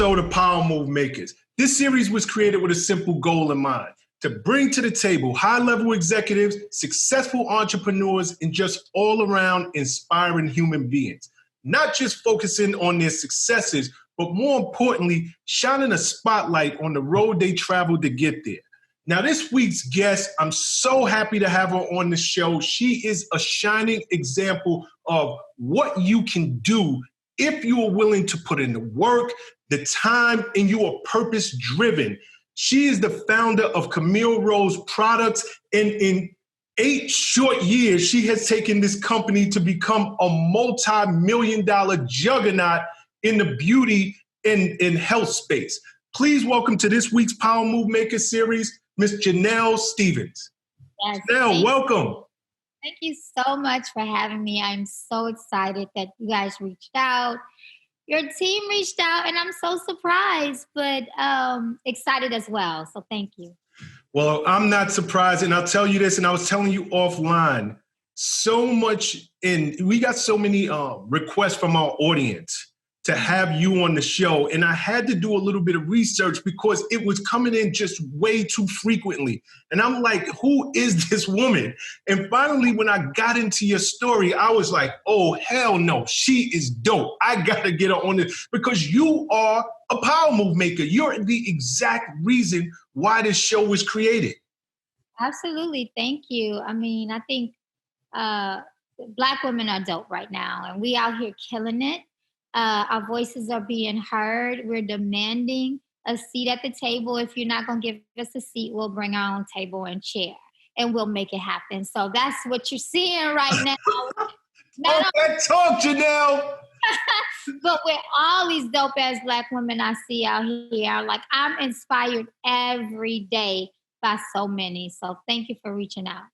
episode of Power Move Makers. This series was created with a simple goal in mind: to bring to the table high-level executives, successful entrepreneurs, and just all-around inspiring human beings. Not just focusing on their successes, but more importantly, shining a spotlight on the road they traveled to get there. Now, this week's guest, I'm so happy to have her on the show. She is a shining example of what you can do if you are willing to put in the work, the time, and you are purpose-driven. She is the founder of Camille Rose products, and in 8 short years, she has taken this company to become a multi-million-dollar juggernaut in the beauty and health space. Please welcome to this week's Power Move Maker series, Miss Janell Stephens. Yes, Janell, welcome. Thank you so much for having me. I'm so excited that you guys reached out. Your team reached out, and I'm so surprised, but excited as well. So thank you. Well, I'm not surprised, and I'll tell you this, and I was telling you offline, so much, and we got so many requests from our audience to have you on the show, and I had to do a little bit of research because it was coming in just way too frequently. And I'm like, who is this woman? And finally, when I got into your story, I was like, oh, hell no, she is dope. I got to get her on this because you are a power move maker. You're the exact reason why this show was created. Absolutely. Thank you. I mean, I think Black women are dope right now, and we out here killing it. Our voices are being heard. We're demanding a seat at the table. If you're not going to give us a seat, we'll bring our own table and chair, and we'll make it happen. So that's what you're seeing right now. Talk, Janell. But with all these dope-ass Black women I see out here, like, I'm inspired every day by so many. So thank you for reaching out.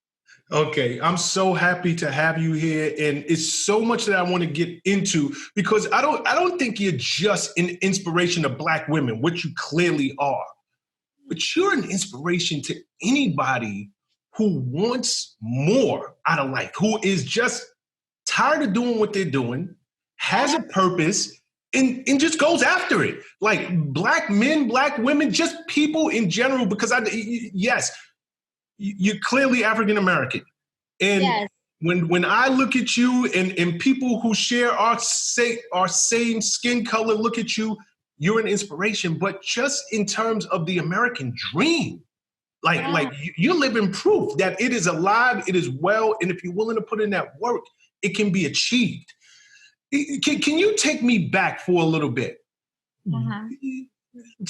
Okay, I'm so happy to have you here, and it's so much that I want to get into because I don't think you're just an inspiration to Black women, which you clearly are, but you're an inspiration to anybody who wants more out of life, who is just tired of doing what they're doing, has a purpose, and just goes after it. Like Black men, Black women, just people in general, because yes, you're clearly African-American. And yes. when I look at you and people who share our same skin color look at you, you're an inspiration. But just in terms of the American dream, like you're living proof that it is alive, it is well, and if you're willing to put in that work, it can be achieved. Can you take me back for a little bit? Uh-huh.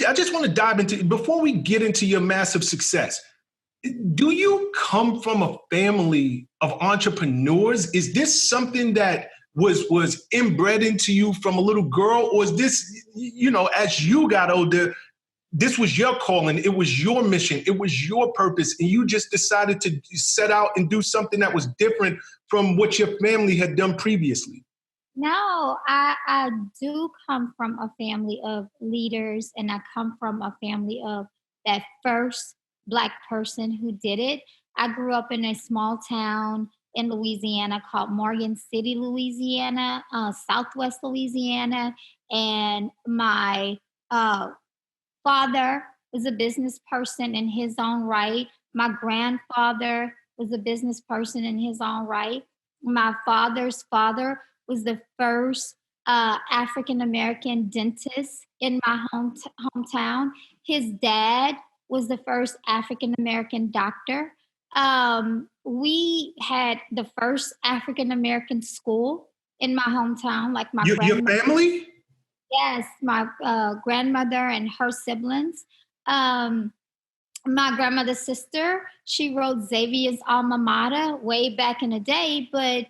I just want to dive into, before we get into your massive success, do you come from a family of entrepreneurs? Is this something that was inbred into you from a little girl? Or is this, as you got older, this was your calling, it was your mission, it was your purpose, and you just decided to set out and do something that was different from what your family had done previously? No, I do come from a family of leaders, and I come from a family of that first Black person who did it. I grew up in a small town in Louisiana called Morgan City, Louisiana, Southwest Louisiana. And my father was a business person in his own right. My grandfather was a business person in his own right. My father's father was the first African-American dentist in my hometown. His dad was the first African-American doctor. We had the first African-American school in my hometown, like my your family? Yes, my grandmother and her siblings. My grandmother's sister, she wrote Xavier's alma mater way back in the day, but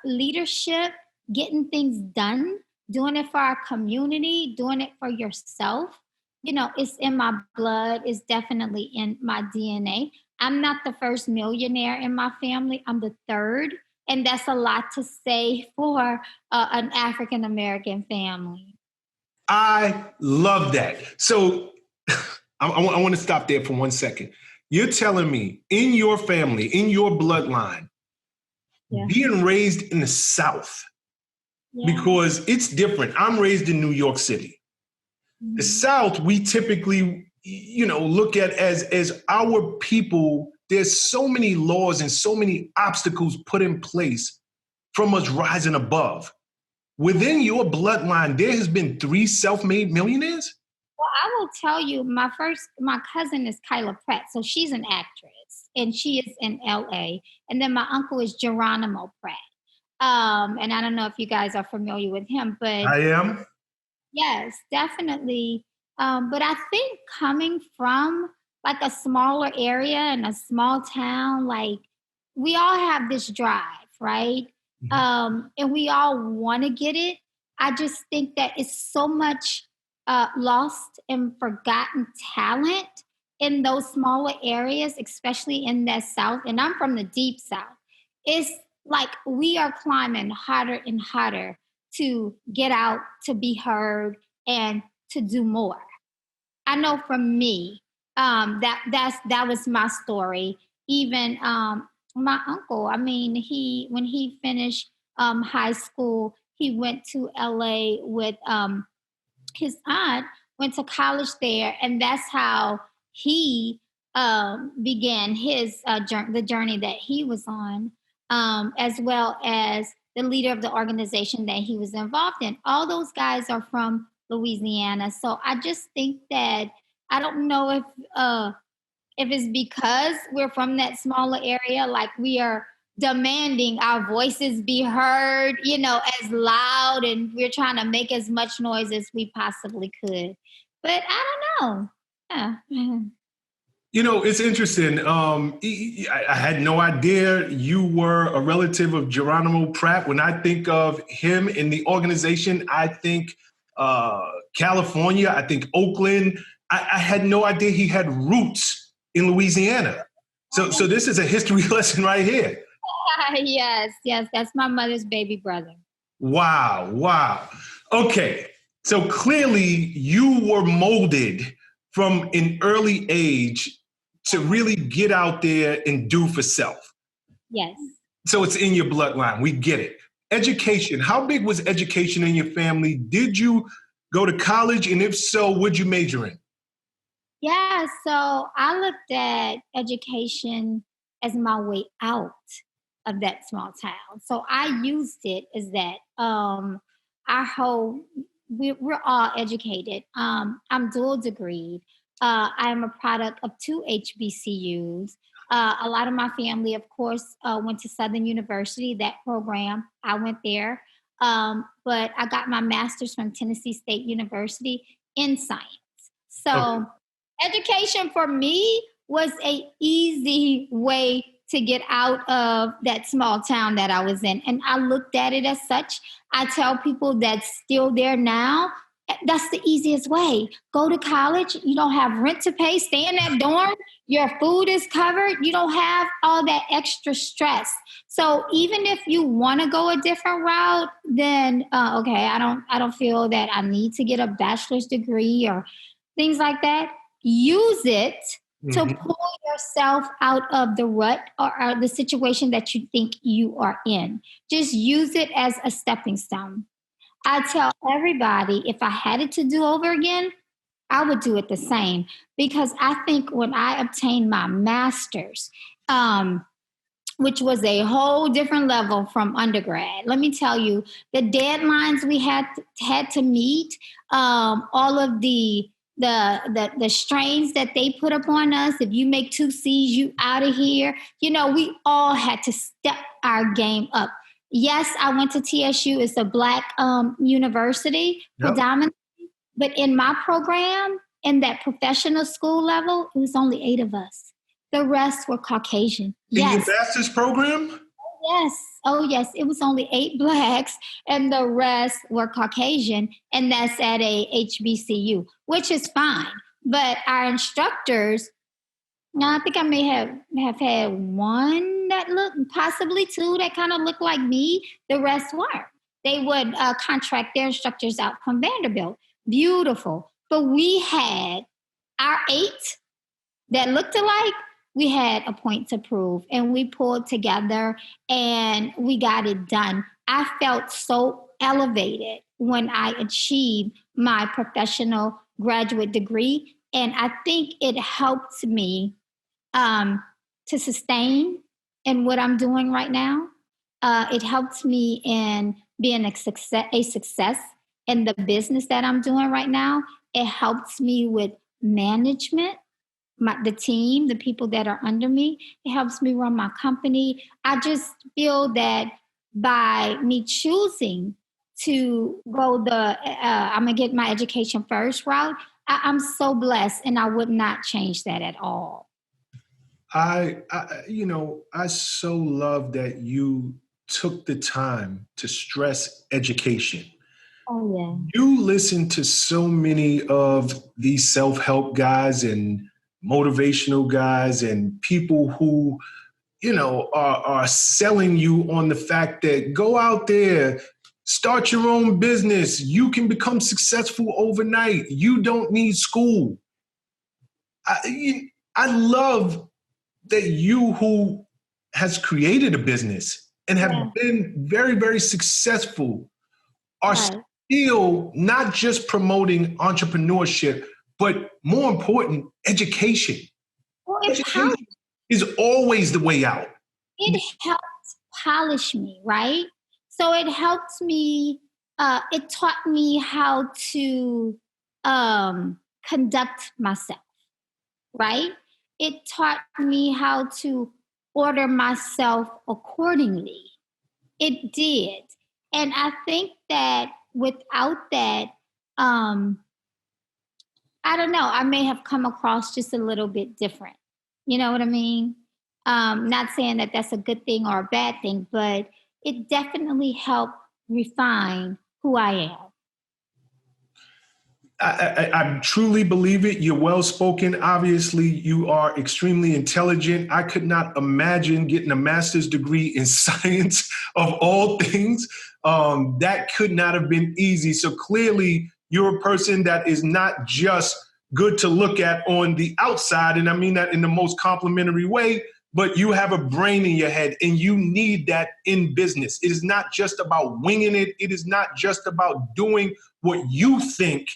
leadership, getting things done, doing it for our community, doing it for yourself, it's in my blood. It's definitely in my DNA. I'm not the first millionaire in my family. I'm the third. And that's a lot to say for an African-American family. I love that. So I want to stop there for 1 second. You're telling me in your family, in your bloodline, being raised in the South, because it's different. I'm raised in New York City. The South, we typically, look at as our people. There's so many laws and so many obstacles put in place from us rising above. Within your bloodline, there has been 3 self-made millionaires? Well, I will tell you, my cousin is Kyla Pratt, so she's an actress, and she is in LA. And then my uncle is Geronimo Pratt. And I don't know if you guys are familiar with him, but I am. yes, definitely. But I think coming from like a smaller area and a small town, like we all have this drive, right? And we all want to get it. I just think that it's so much lost and forgotten talent in those smaller areas, especially in that South. And I'm from the deep South. It's like we are climbing harder and harder to get out, to be heard, and to do more. I know for me, that was my story. Even my uncle, I mean, when he finished high school, he went to LA with his aunt, went to college there, and that's how he began his the journey that he was on, as well as the leader of the organization that he was involved in. All those guys are from Louisiana, so I just think that I don't know if it's because we're from that smaller area, like we are demanding our voices be heard, as loud, and we're trying to make as much noise as we possibly could. But I don't know. Yeah. It's interesting. I had no idea you were a relative of Geronimo Pratt. When I think of him in the organization, I think California, I think Oakland. I had no idea he had roots in Louisiana. So this is a history lesson right here. Yes. That's my mother's baby brother. Wow. Okay. So clearly you were molded from an early age to really get out there and do for self. Yes. So it's in your bloodline. We get it. Education. How big was education in your family? Did you go to college? And if so, what'd you major in? Yeah. So I looked at education as my way out of that small town. So I used it as that. We're all educated. I'm dual degreed. I am a product of 2 HBCUs. A lot of my family, of course, went to Southern University, that program. I went there. But I got my master's from Tennessee State University in science. So education for me was a easy way to get out of that small town that I was in. And I looked at it as such. I tell people that's still there now, that's the easiest way. Go to college. You don't have rent to pay. Stay in that dorm. Your food is covered. You don't have all that extra stress. So even if you want to go a different route, then I don't feel that I need to get a bachelor's degree or things like that. Use it to pull yourself out of the rut or the situation that you think you are in. Just use it as a stepping stone. I tell everybody, if I had it to do over again, I would do it the same. Because I think when I obtained my master's, which was a whole different level from undergrad, let me tell you, the deadlines we had to meet, all of the strains that they put upon us. If you make 2 C's, you out of here. We all had to step our game up. Yes, I went to TSU. It's a Black university predominantly. But in my program, in that professional school level, it was only 8 of us. The rest were Caucasian. In your master's program? Yes. Oh, yes. It was only 8 Blacks and the rest were Caucasian. And that's at a HBCU, which is fine. But our instructors, I think I may have had 1 that looked, possibly 2 that kind of looked like me. The rest weren't. They would contract their instructors out from Vanderbilt. Beautiful. But we had our 8 that looked alike. We had a point to prove, and we pulled together and we got it done. I felt so elevated when I achieved my professional graduate degree. And I think it helped me to sustain in what I'm doing right now. It helps me in being a success in the business that I'm doing right now. It helps me with management, the team, the people that are under me. It helps me run my company. I just feel that by me choosing to go I'm gonna get my education first route, I'm so blessed, and I would not change that at all. I so love that you took the time to stress education. Oh yeah. You listen to so many of these self-help guys and motivational guys and people who, are selling you on the fact that go out there, start your own business. You can become successful overnight. You don't need school. I love that you who has created a business and have been very, very successful are still not just promoting entrepreneurship, but more important, education. Well, education is always the way out. It helps polish me, right? So it helps me, it taught me how to conduct myself, right? It taught me how to order myself accordingly. It did. And I think that without that, I don't know, I may have come across just a little bit different. You know what I mean? Not saying that that's a good thing or a bad thing, but it definitely helped refine who I am. I truly believe it. You're well-spoken. Obviously, you are extremely intelligent. I could not imagine getting a master's degree in science of all things. That could not have been easy. So clearly, you're a person that is not just good to look at on the outside, and I mean that in the most complimentary way, but you have a brain in your head, and you need that in business. It is not just about winging it. It is not just about doing what you think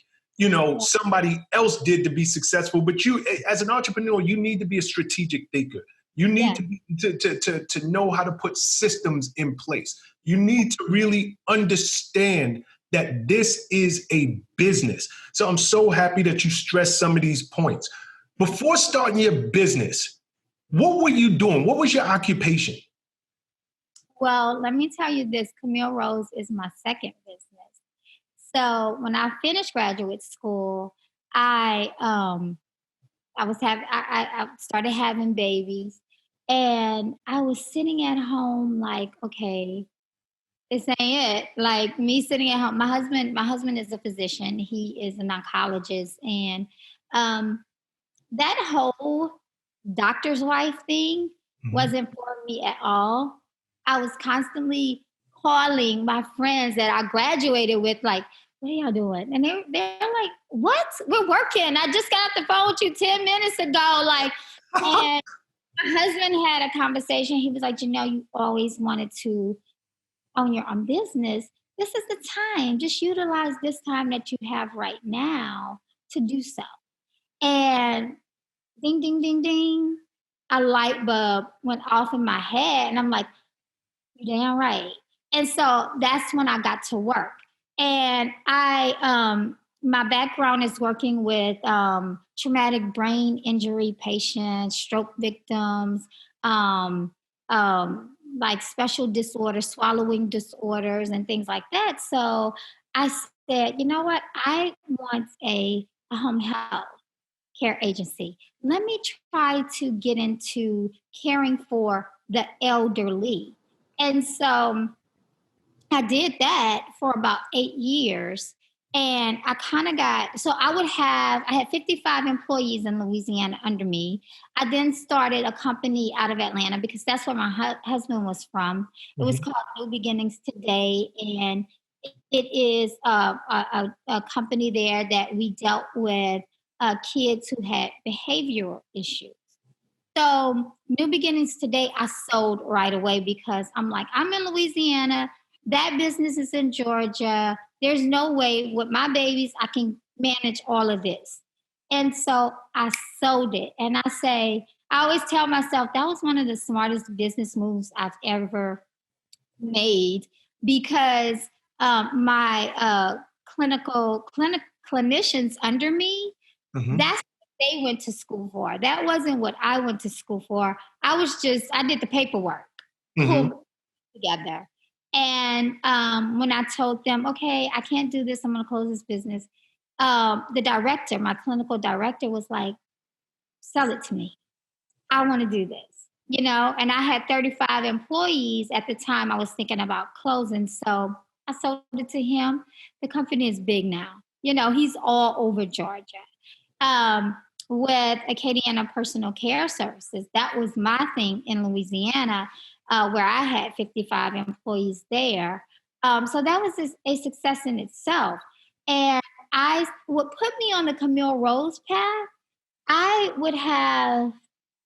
somebody else did to be successful. But you, as an entrepreneur, you need to be a strategic thinker. You need to know how to put systems in place. You need to really understand that this is a business. So I'm so happy that you stressed some of these points. Before starting your business, what were you doing? What was your occupation? Well, let me tell you this, Camille Rose is my second business. So when I finished graduate school, I started having babies, and I was sitting at home like, okay, this ain't it. Like me sitting at home. My husband is a physician. He is an oncologist, and that whole doctor's wife thing wasn't for me at all. I was constantly calling my friends that I graduated with, like, what are y'all doing? And they're like, what? We're working. I just got off the phone with you 10 minutes ago. Like, and my husband had a conversation. He was like, you always wanted to own your own business. This is the time. Just utilize this time that you have right now to do so. And ding, ding, ding, ding, a light bulb went off in my head. And I'm like, you're damn right. And so that's when I got to work. And my background is working with traumatic brain injury patients, stroke victims, like special disorders, swallowing disorders, and things like that. So I said, you know what? I want a home health care agency. Let me try to get into caring for the elderly. And so I did that for about 8 years. And I kind of I had 55 employees in Louisiana under me. I then started a company out of Atlanta because that's where my husband was from. It was called New Beginnings Today. And it is a company there that we dealt with kids who had behavioral issues. So New Beginnings Today, I sold right away because I'm like, I'm in Louisiana. That business is in Georgia. There's no way with my babies I can manage all of this. And so I sold it. And I always tell myself that was one of the smartest business moves I've ever made, because my clinicians under me, that's what they went to school for. That wasn't what I went to school for. I did the paperwork, pulled together. And when I told them, okay, I can't do this, I'm going to close this business, the director, my clinical director, was like, sell it to me. I want to do this. And I had 35 employees at the time I was thinking about closing. So I sold it to him. The company is big now. He's all over Georgia. With Acadiana Personal Care Services, that was my thing in Louisiana, where I had 55 employees there. So that was a success in itself. And what put me on the Camille Rose path, I would have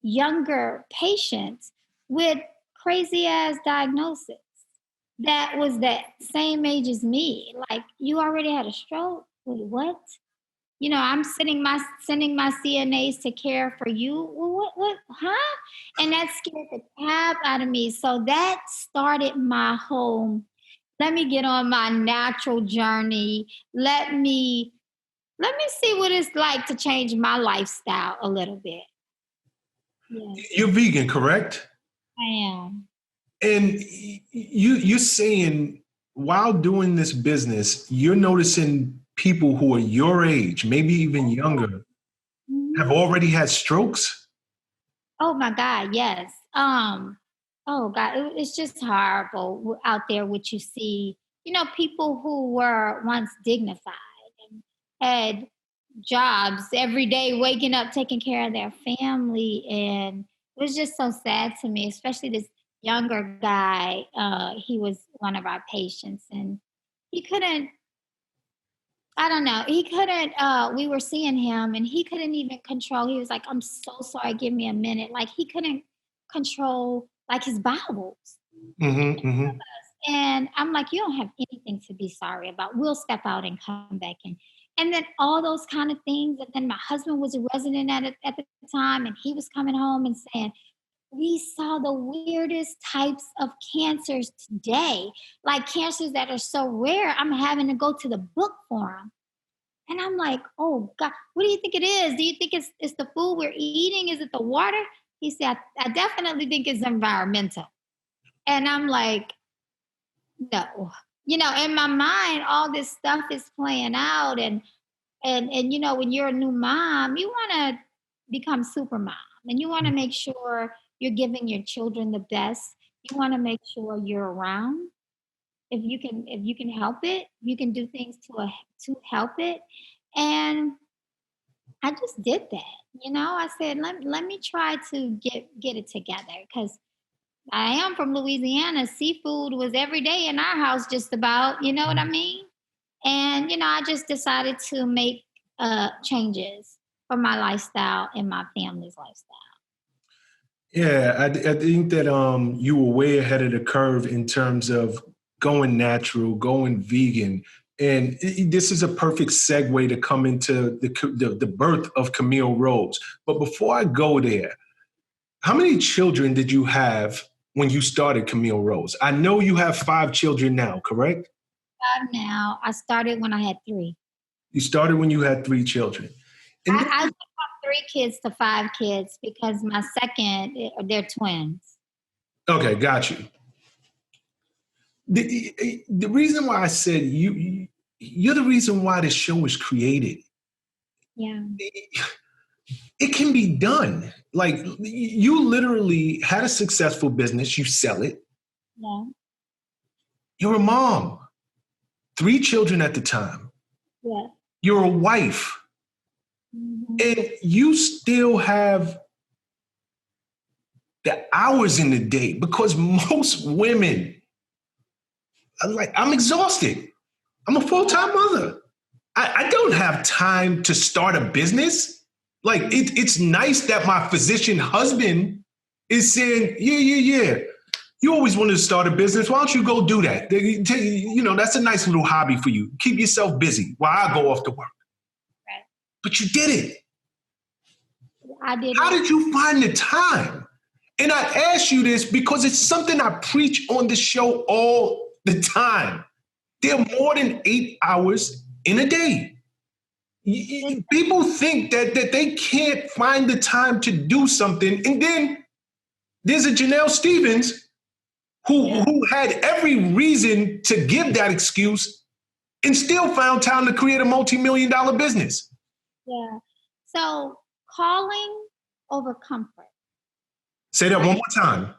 younger patients with crazy ass diagnosis that was the same age as me. Like, you already had a stroke? Wait, what? I'm sending my CNAs to care for you. What? Huh? And that scared the crap out of me. So that started my whole, let me get on my natural journey. Let me see what it's like to change my lifestyle a little bit. Yes. You're vegan, correct? I am. And you're saying while doing this business, you're noticing people who are your age, maybe even younger, have already had strokes? Oh my God, yes. Oh God, it's just horrible out there what you see. People who were once dignified and had jobs every day, waking up, taking care of their family. And it was just so sad to me, especially this younger guy. He was one of our patients, and he couldn't, we were seeing him and he couldn't even control. He was like, I'm so sorry, give me a minute. Like, he couldn't control like his bowels. And I'm like, you don't have anything to be sorry about. We'll step out and come back in. And then all those kind of things. And then my husband was a resident at the time, and he was coming home and saying, we saw the weirdest types of cancers today, like cancers that are so rare, I'm having to go to the book for them. And I'm like, oh God, what do you think it is? Do you think it's the food we're eating? Is it the water? He said, I definitely think it's environmental. And I'm like, no. In my mind, all this stuff is playing out. And when you're a new mom, you want to become super mom. And you want to make sure you're giving your children the best. You want to make sure you're around. If you can help it, you can do things to help it. And I just did that. I said, let me try to get it together, because I am from Louisiana. Seafood was every day in our house, just about, you know what I mean? And, I just decided to make changes for my lifestyle and my family's lifestyle. Yeah, I think that you were way ahead of the curve in terms of going natural, going vegan. And this is a perfect segue to come into the birth of Camille Rose. But before I go there, how many children did you have when you started Camille Rose? I know you have 5 children now, correct? 5 now. I started when I had 3. You started when you had 3 children. And I went from 3 kids to 5 kids because my second, they're twins. Okay, got you. The reason why I said you're the reason why this show was created. Yeah. It can be done. Like, you literally had a successful business, you sell it. Yeah. You're a mom, 3 children at the time. Yeah. You're a wife. And you still have the hours in the day, because most women are like, I'm exhausted. I'm a full-time mother. I don't have time to start a business. Like, it's nice that my physician husband is saying, yeah. You always wanted to start a business. Why don't you go do that? That's a nice little hobby for you. Keep yourself busy while I go off to work. but you did it. I did. How did you find the time? And I ask you this because it's something I preach on the show all the time. There are more than 8 hours in a day. People think that they can't find the time to do something. And then there's a Janell Stephens who had every reason to give that excuse and still found time to create a multi-million-dollar business. Yeah. So calling over comfort. Say that one more time.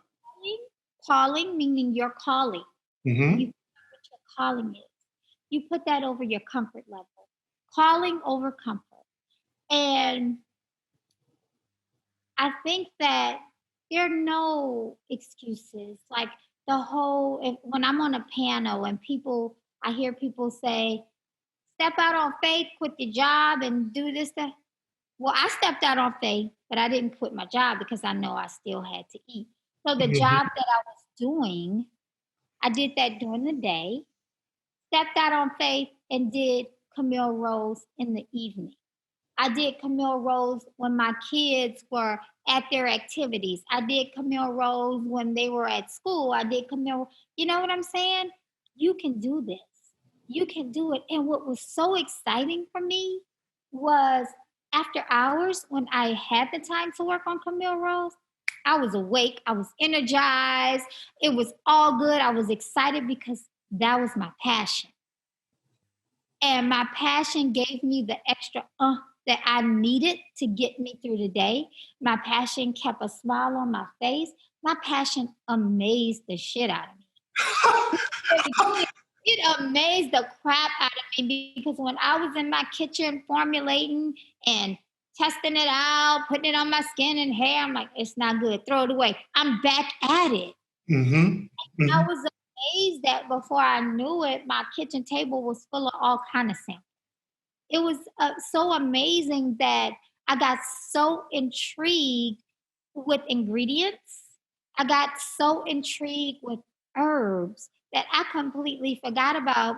Calling, meaning your calling. Mm-hmm. You know what your calling is. You put that over your comfort level. Calling over comfort. And I think that there are no excuses. Like when I'm on a panel and I hear people say, step out on faith, quit your job and do this, that. Well, I stepped out on faith, but I didn't quit my job because I know I still had to eat. So the job that I was doing, I did that during the day, stepped out on faith and did Camille Rose in the evening. I did Camille Rose when my kids were at their activities. I did Camille Rose when they were at school. I did Camille, you know what I'm saying? You can do this. You can do it. And what was so exciting for me was after hours, when I had the time to work on Camille Rose, I was awake. I was energized. It was all good. I was excited because that was my passion. And my passion gave me the extra that I needed to get me through the day. My passion kept a smile on my face. My passion amazed the shit out of me. It amazed the crap out of me because when I was in my kitchen formulating and testing it out, putting it on my skin and hair, I'm like, it's not good. Throw it away. I'm back at it. Mm-hmm. I was amazed that before I knew it, my kitchen table was full of all kind of samples. It was so amazing that I got so intrigued with ingredients. I got so intrigued with herbs that I completely forgot about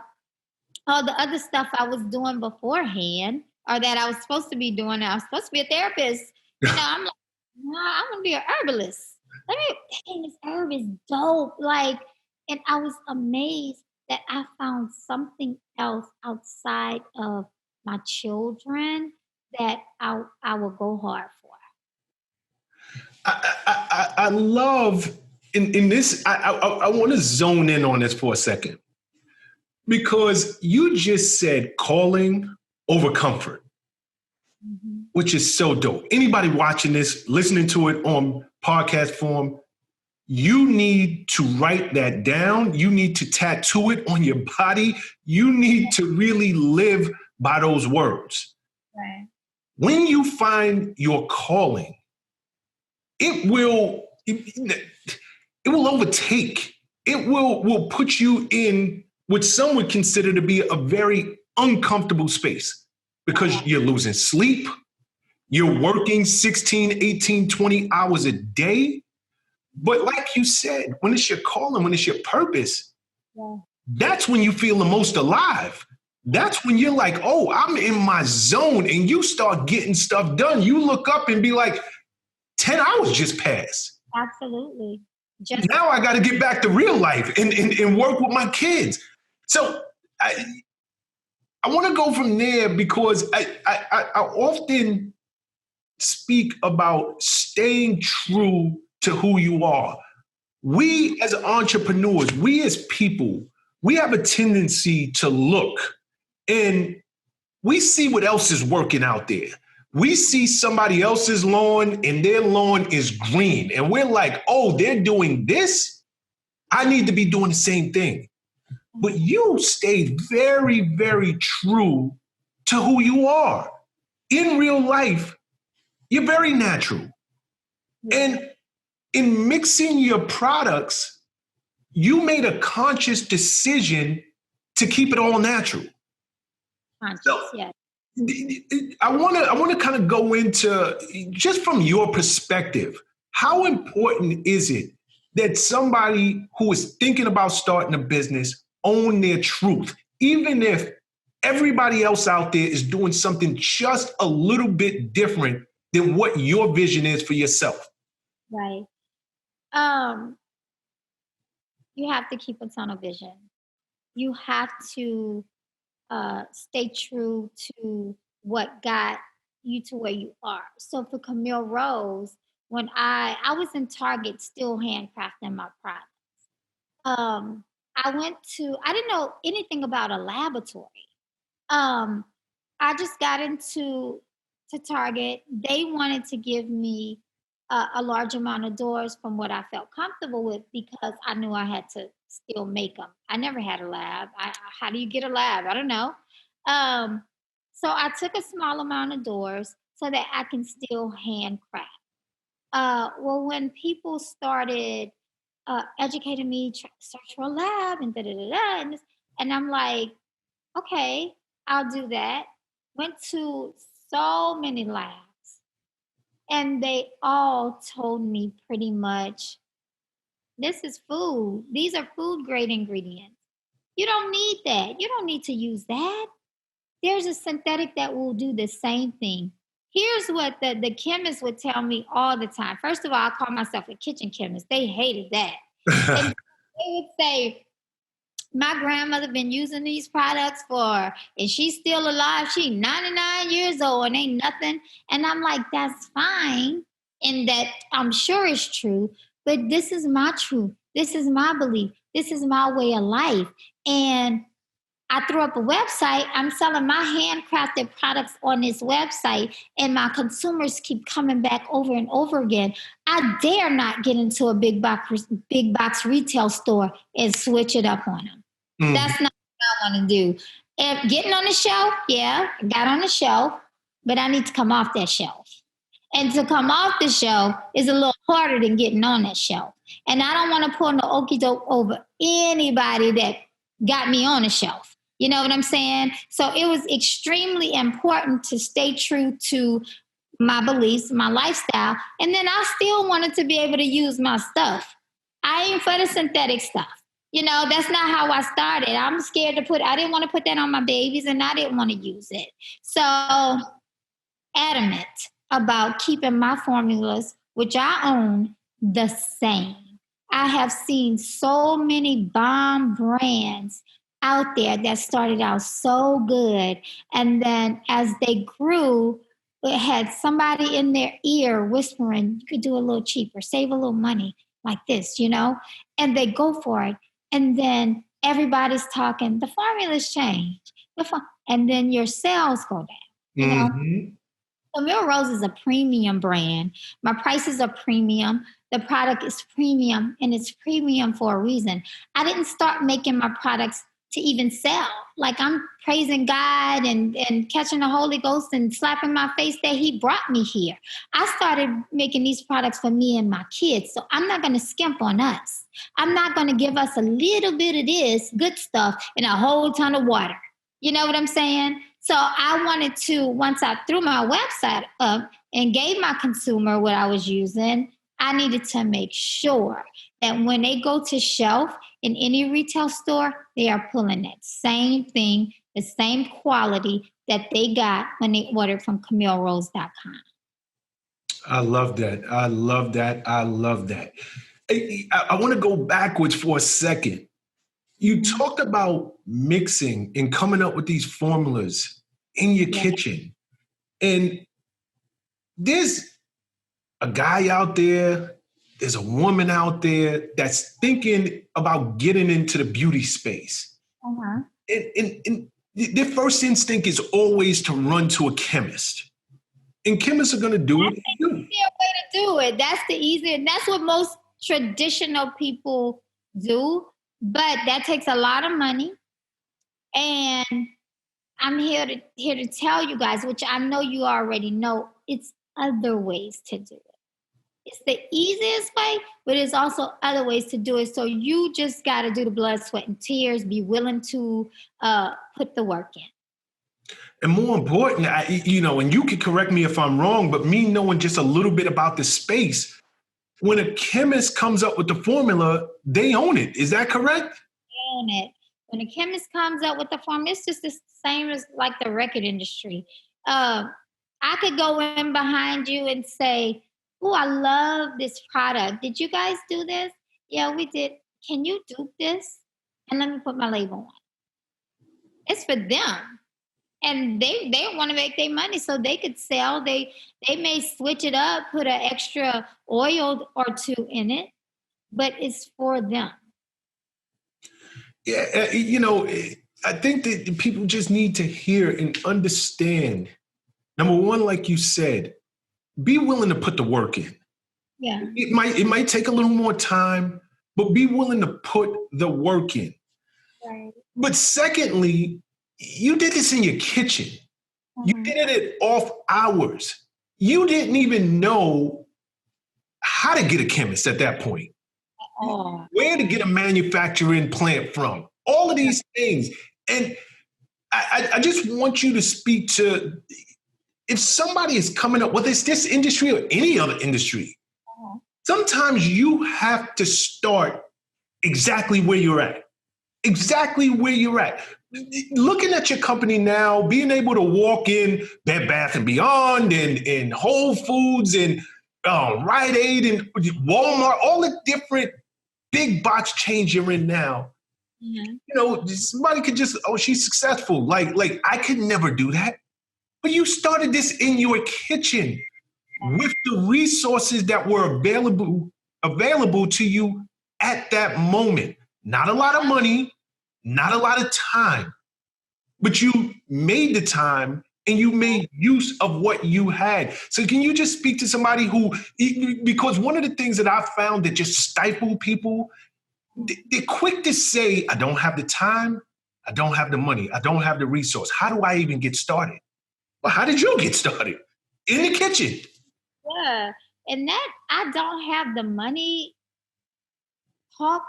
all the other stuff I was doing beforehand or that I was supposed to be doing. I was supposed to be a therapist. You know, I'm like, no, I'm going to be an herbalist. This herb is dope. And I was amazed that I found something else outside of my children that I will go hard for. I love in this. I want to zone in on this for a second because you just said calling over comfort, which is so dope. Anybody watching this, listening to it on podcast form, you need to write that down. You need to tattoo it on your body. You need to really live by those words. Right. When you find your calling, it will overtake. It will put you in what some would consider to be a very uncomfortable space because you're losing sleep. You're working 16, 18, 20 hours a day. But like you said, when it's your calling, when it's your purpose, that's when you feel the most alive. That's when you're like, oh, I'm in my zone, and you start getting stuff done. You look up and be like, 10 hours just passed. Absolutely. Now I got to get back to real life and work with my kids. So I want to go from there because I often speak about staying true to who you are. We as entrepreneurs, we as people, we have a tendency to look and we see what else is working out there. We see somebody else's lawn and their lawn is green. And we're like, oh, they're doing this. I need to be doing the same thing. But you stayed very, very true to who you are. In real life, you're very natural. And in mixing your products, you made a conscious decision to keep it all natural. Yes. I want to kind of go into, just from your perspective, how important is it that somebody who is thinking about starting a business own their truth, even if everybody else out there is doing something just a little bit different than what your vision is for yourself. Right. You have to keep a tunnel vision. You have to stay true to what got you to where you are. So for Camille Rose, when I was in Target still handcrafting my products. I didn't know anything about a laboratory. Um, I just got into Target. They wanted to give me a large amount of doors from what I felt comfortable with because I knew I had to still make them. I never had a lab. How do you get a lab? I don't know. So I took a small amount of doors so that I can still handcraft. Well, when people started educating me, search for a lab and da da da da, and I'm like, okay, I'll do that. Went to so many labs, and they all told me pretty much, this is food. These are food grade ingredients. You don't need that. You don't need to use that. There's a synthetic that will do the same thing. Here's what the chemists would tell me all the time. First of all, I call myself a kitchen chemist. They hated that. And they would say, my grandmother been using these products and she's still alive. She's 99 years old and ain't nothing. And I'm like, that's fine. And that I'm sure is true. But this is my truth. This is my belief. This is my way of life. And I threw up a website. I'm selling my handcrafted products on this website, and my consumers keep coming back over and over again. I dare not get into a big box retail store and switch it up on them. That's not what I want to do. And getting on the shelf, yeah, I got on the shelf, but I need to come off that shelf. And to come off the shelf is a little harder than getting on that shelf. And I don't want to pull no okie doke over anybody that got me on the shelf. You know what I'm saying? So it was extremely important to stay true to my beliefs, my lifestyle. And then I still wanted to be able to use my stuff. I ain't for the synthetic stuff. You know, that's not how I started. I'm scared I didn't want to put that on my babies, and I didn't want to use it. So adamant about keeping my formulas, which I own, the same. I have seen so many bomb brands out there that started out so good. And then as they grew, it had somebody in their ear whispering, you could do a little cheaper, save a little money like this, you know? And they go for it. And then everybody's talking, the formulas change. And then your sales go down, you know? Camille Rose is a premium brand. My prices are premium. The product is premium, and it's premium for a reason. I didn't start making my products to even sell. Like, I'm praising God and catching the Holy Ghost and slapping my face that he brought me here. I started making these products for me and my kids. So I'm not going to skimp on us. I'm not going to give us a little bit of this good stuff and a whole ton of water. You know what I'm saying? So I wanted to, once I threw my website up and gave my consumer what I was using, I needed to make sure that when they go to shelf in any retail store, they are pulling that same thing, the same quality that they got when they ordered from CamilleRose.com. I love that. I love that. I love that. I want to go backwards for a second. You talked about mixing and coming up with these formulas in your kitchen. And there's a guy out there, there's a woman out there that's thinking about getting into the beauty space. And their first instinct is always to run to a chemist. And chemists are going to do That's the easier way to do it. That's the easier. That's what most traditional people do. But that takes a lot of money. And I'm here to tell you guys, which I know you already know, it's other ways to do it. It's the easiest way, but there's also other ways to do it. So you just got to do the blood, sweat, and tears, be willing to put the work in. And more important, and you can correct me if I'm wrong, but me knowing just a little bit about the space, when a chemist comes up with the formula, they own it. Is that correct? They own it. When a chemist comes up with the formula, it's just the same as like the record industry. I could go in behind you and say, "Oh, I love this product. Did you guys do this? Yeah, we did. Can you do this? And let me put my label on." It's for them. And they want to make their money so they could sell. They may switch it up, put an extra oil or two in it, but it's for them. Yeah, I think that people just need to hear and understand. Number one, like you said, be willing to put the work in. Yeah. It might take a little more time, but be willing to put the work in. Right. But secondly, you did this in your kitchen. You did it at off hours. You didn't even know how to get a chemist at that point. Where to get a manufacturing plant from. All of these things. And I just want you to speak to, if somebody is coming up, whether it's this industry or any other industry, sometimes you have to start exactly where you're at. Exactly where you're at. Looking at your company now, being able to walk in Bed Bath & Beyond and Whole Foods and Rite Aid and Walmart, all the different big box chains you're in now. Somebody could just, she's successful. Like I could never do that. But you started this in your kitchen with the resources that were available to you at that moment. Not a lot of money, not a lot of time, but you made the time and you made use of what you had. So can you just speak to somebody who, because one of the things that I found that just stifle people, they're quick to say, I don't have the time, I don't have the money, I don't have the resource. How do I even get started? Well, how did you get started? In the kitchen. Yeah, and that I don't have the money talk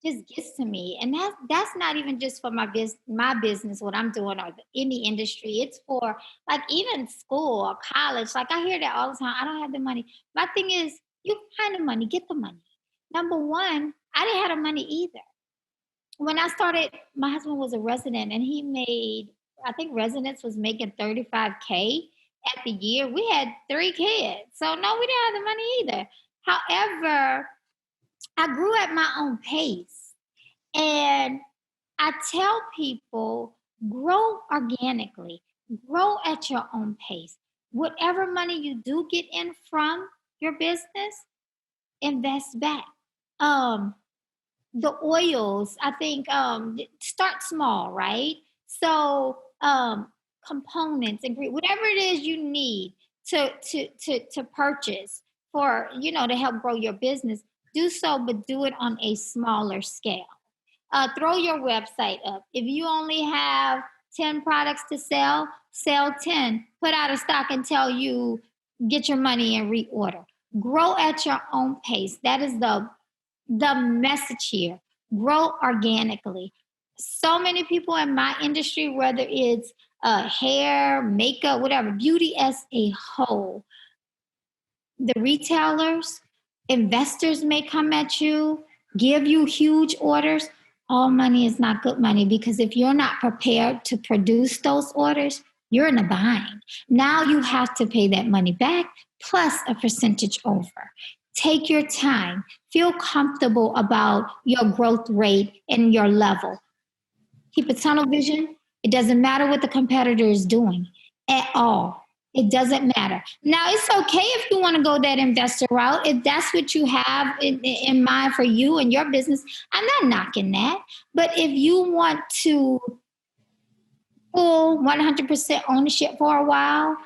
just gets to me, and that's not even just for my business, what I'm doing, or any industry. It's for like even school or college. Like I hear that all the time. I don't have the money. My thing is, you find the money, get the money. Number one, I didn't have the money either. When I started, my husband was a resident, and he made, I think residence was making $35K at the year. We had 3 kids, so no, we didn't have the money either. However, I grew at my own pace. And I tell people, grow organically, grow at your own pace. Whatever money you do get in from your business, invest back. The oils, I think, start small, right? So components, whatever it is you need to purchase for, to help grow your business, do so, but do it on a smaller scale. Throw your website up. If you only have 10 products to sell 10. Put out a stock until you get your money and reorder. Grow at your own pace. That is the message here. Grow organically. So many people in my industry, whether it's hair, makeup, whatever, beauty as a whole, the retailers, investors may come at you, give you huge orders. All money is not good money, because if you're not prepared to produce those orders, you're in a bind. Now you have to pay that money back plus a percentage over. Take your time. Feel comfortable about your growth rate and your level. Keep a tunnel vision. It doesn't matter what the competitor is doing at all. It doesn't matter. Now, it's okay if you want to go that investor route. If that's what you have in mind for you and your business, I'm not knocking that. But if you want to full 100% ownership for a while,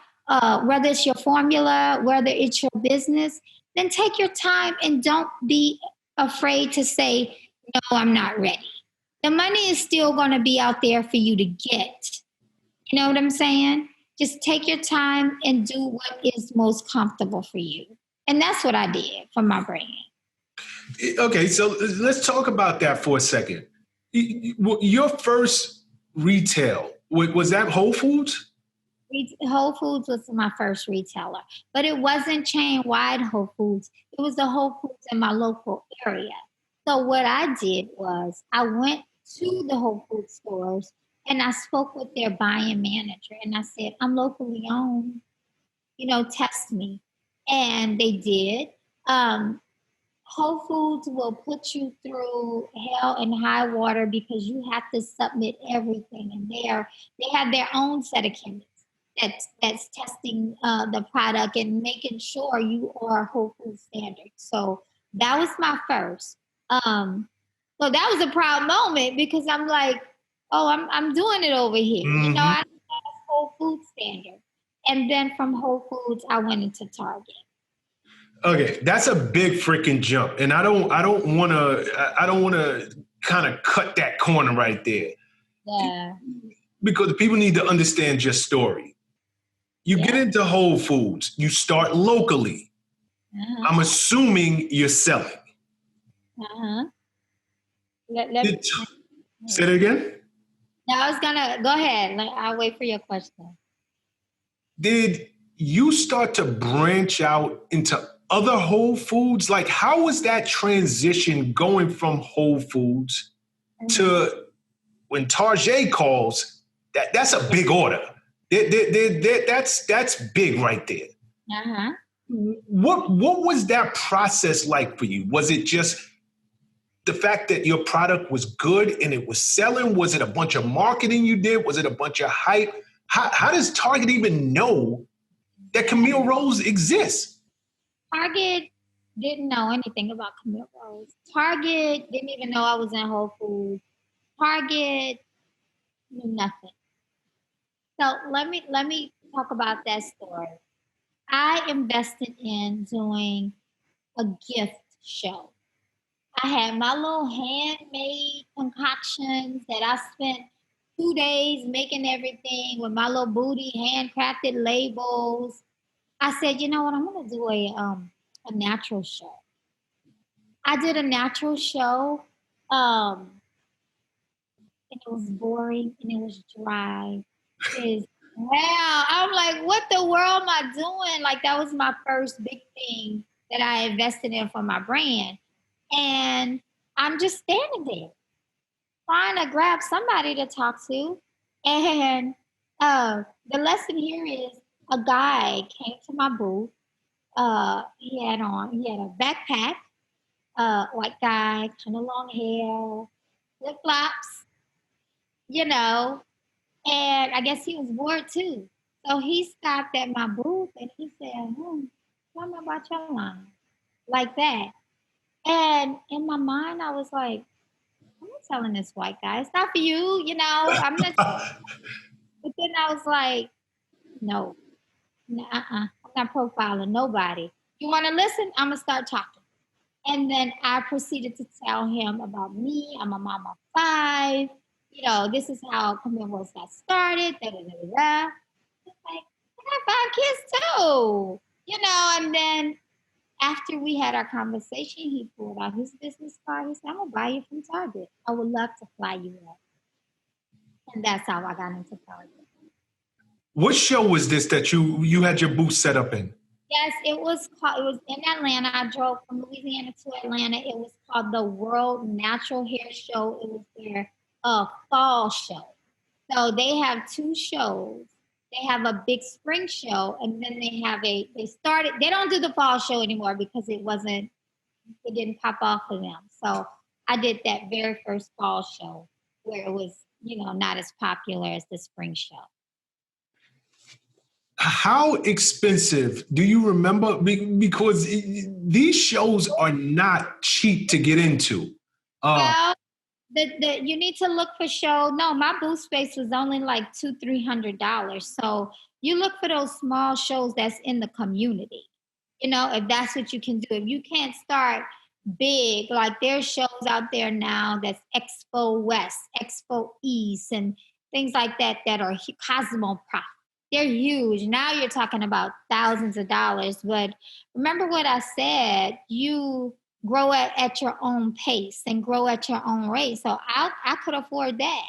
whether it's your formula, whether it's your business, then take your time and don't be afraid to say, no, I'm not ready. The money is still going to be out there for you to get. You know what I'm saying? Just take your time and do what is most comfortable for you. And that's what I did for my brand. Okay, so let's talk about that for a second. Your first retail, was that Whole Foods? Whole Foods was my first retailer, but it wasn't chain-wide Whole Foods. It was the Whole Foods in my local area. So what I did was I went to the Whole Food stores and I spoke with their buying manager and I said, I'm locally owned, test me. And they did. Whole Foods will put you through hell and high water because you have to submit everything. And they have their own set of chemists that's testing the product and making sure you are Whole Food standards. So that was my first. So that was a proud moment because I'm like, oh, I'm doing it over here. Mm-hmm. I have Whole Food standard. And then from Whole Foods, I went into Target. Okay, that's a big freaking jump, and I don't want to kind of cut that corner right there. Yeah. Because people need to understand your story. You get into Whole Foods, you start locally. Uh-huh. I'm assuming you're selling. Uh-huh. Say it again? No, I was gonna go ahead. I'll wait for your question. Did you start to branch out into other Whole Foods? Like, how was that transition going from Whole Foods to when Target calls? That's a big order. That's big right there. Uh-huh. What was that process like for you? Was it just the fact that your product was good and it was selling? Was it a bunch of marketing you did? Was it a bunch of hype? How does Target even know that Camille Rose exists? Target didn't know anything about Camille Rose. Target didn't even know I was in Whole Foods. Target knew nothing. So let me talk about that story. I invested in doing a gift show. I had my little handmade concoctions that I spent 2 days making everything with my little booty, handcrafted labels. I said, you know what, I'm gonna do a natural show. I did a natural show, and it was boring and it was dry. Wow, I'm like, what the world am I doing? Like that was my first big thing that I invested in for my brand. And I'm just standing there trying to grab somebody to talk to. And the lesson here is a guy came to my booth. He had a backpack, white guy, kind of long hair, flip-flops, and I guess he was bored too. So he stopped at my booth and he said, tell me about your line. Like that. And in my mind, I was like, I'm not telling this white guy. It's not for you, I'm not. But then I was like, no, I'm not profiling nobody. You want to listen? I'm going to start talking. And then I proceeded to tell him about me. I'm a mom of 5. This is how Camille Rose got started. Da, da, da, da, da. It's like, I got 5 kids too. And then after we had our conversation, he pulled out his business card. He said, I'm going to buy you from Target. I would love to fly you up. And that's how I got into Target. What show was this that you had your booth set up in? Yes, it was in Atlanta. I drove from Louisiana to Atlanta. It was called the World Natural Hair Show. It was their fall show. So they have 2 shows. They have a big spring show, and then they don't do the fall show anymore because it didn't pop off for them. So I did that very first fall show where it was, not as popular as the spring show. How expensive do you remember? Because these shows are not cheap to get into. Well, you need to look for shows. No, my booth space was only like $200-300. So you look for those small shows that's in the community. If that's what you can do. If you can't start big, like there's shows out there now that's Expo West, Expo East, and things like that are Cosmoprof. They're huge. Now you're talking about thousands of dollars. But remember what I said, you grow at your own pace and grow at your own rate. So I could afford that.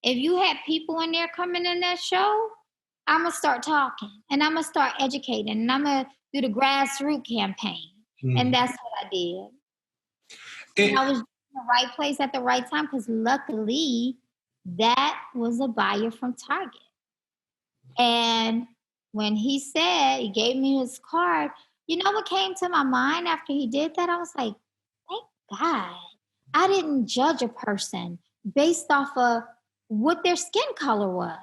If you had people in there coming in that show, I'm going to start talking and I'm going to start educating and I'm going to do the grassroots campaign. And that's what I did. And I was right place at the right time, because luckily that was a buyer from Target. And when he said, he gave me his card, you know what came to my mind after he did that? I was like, thank God I didn't judge a person based off of what their skin color was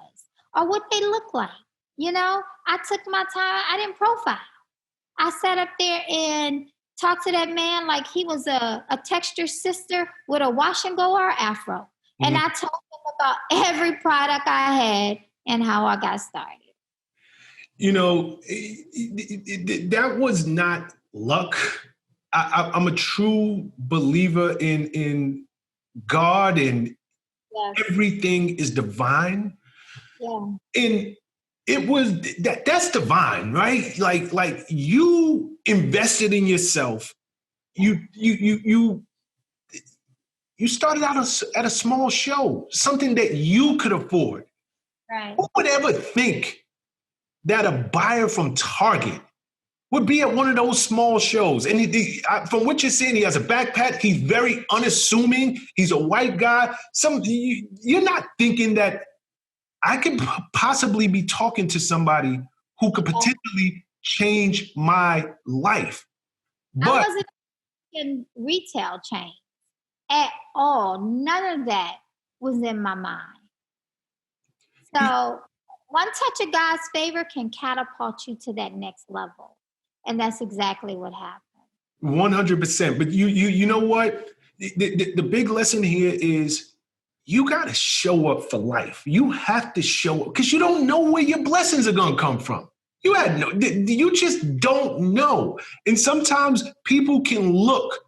or what they look like. You know, I took my time. I didn't profile. I sat up there and talked to that man like he was a texture sister with a wash and go or afro. And I told him about every product I had and how I got started. You know, that was not luck. I'm a true believer in God, and everything is divine. Yeah. And it was that's divine, right? Like you invested in yourself. You started out at a small show, something that you could afford. Right. Who would ever think that a buyer from Target would be at one of those small shows? And from what you're saying, he has a backpack. He's very unassuming. He's a white guy. You're not thinking that I could possibly be talking to somebody who could potentially change my life. But I wasn't in retail chain at all. None of that was in my mind. So one touch of God's favor can catapult you to that next level. And that's exactly what happened. 100%. But you know what? The big lesson here is you got to show up for life. You have to show up because you don't know where your blessings are going to come from. You just don't know. And sometimes people can look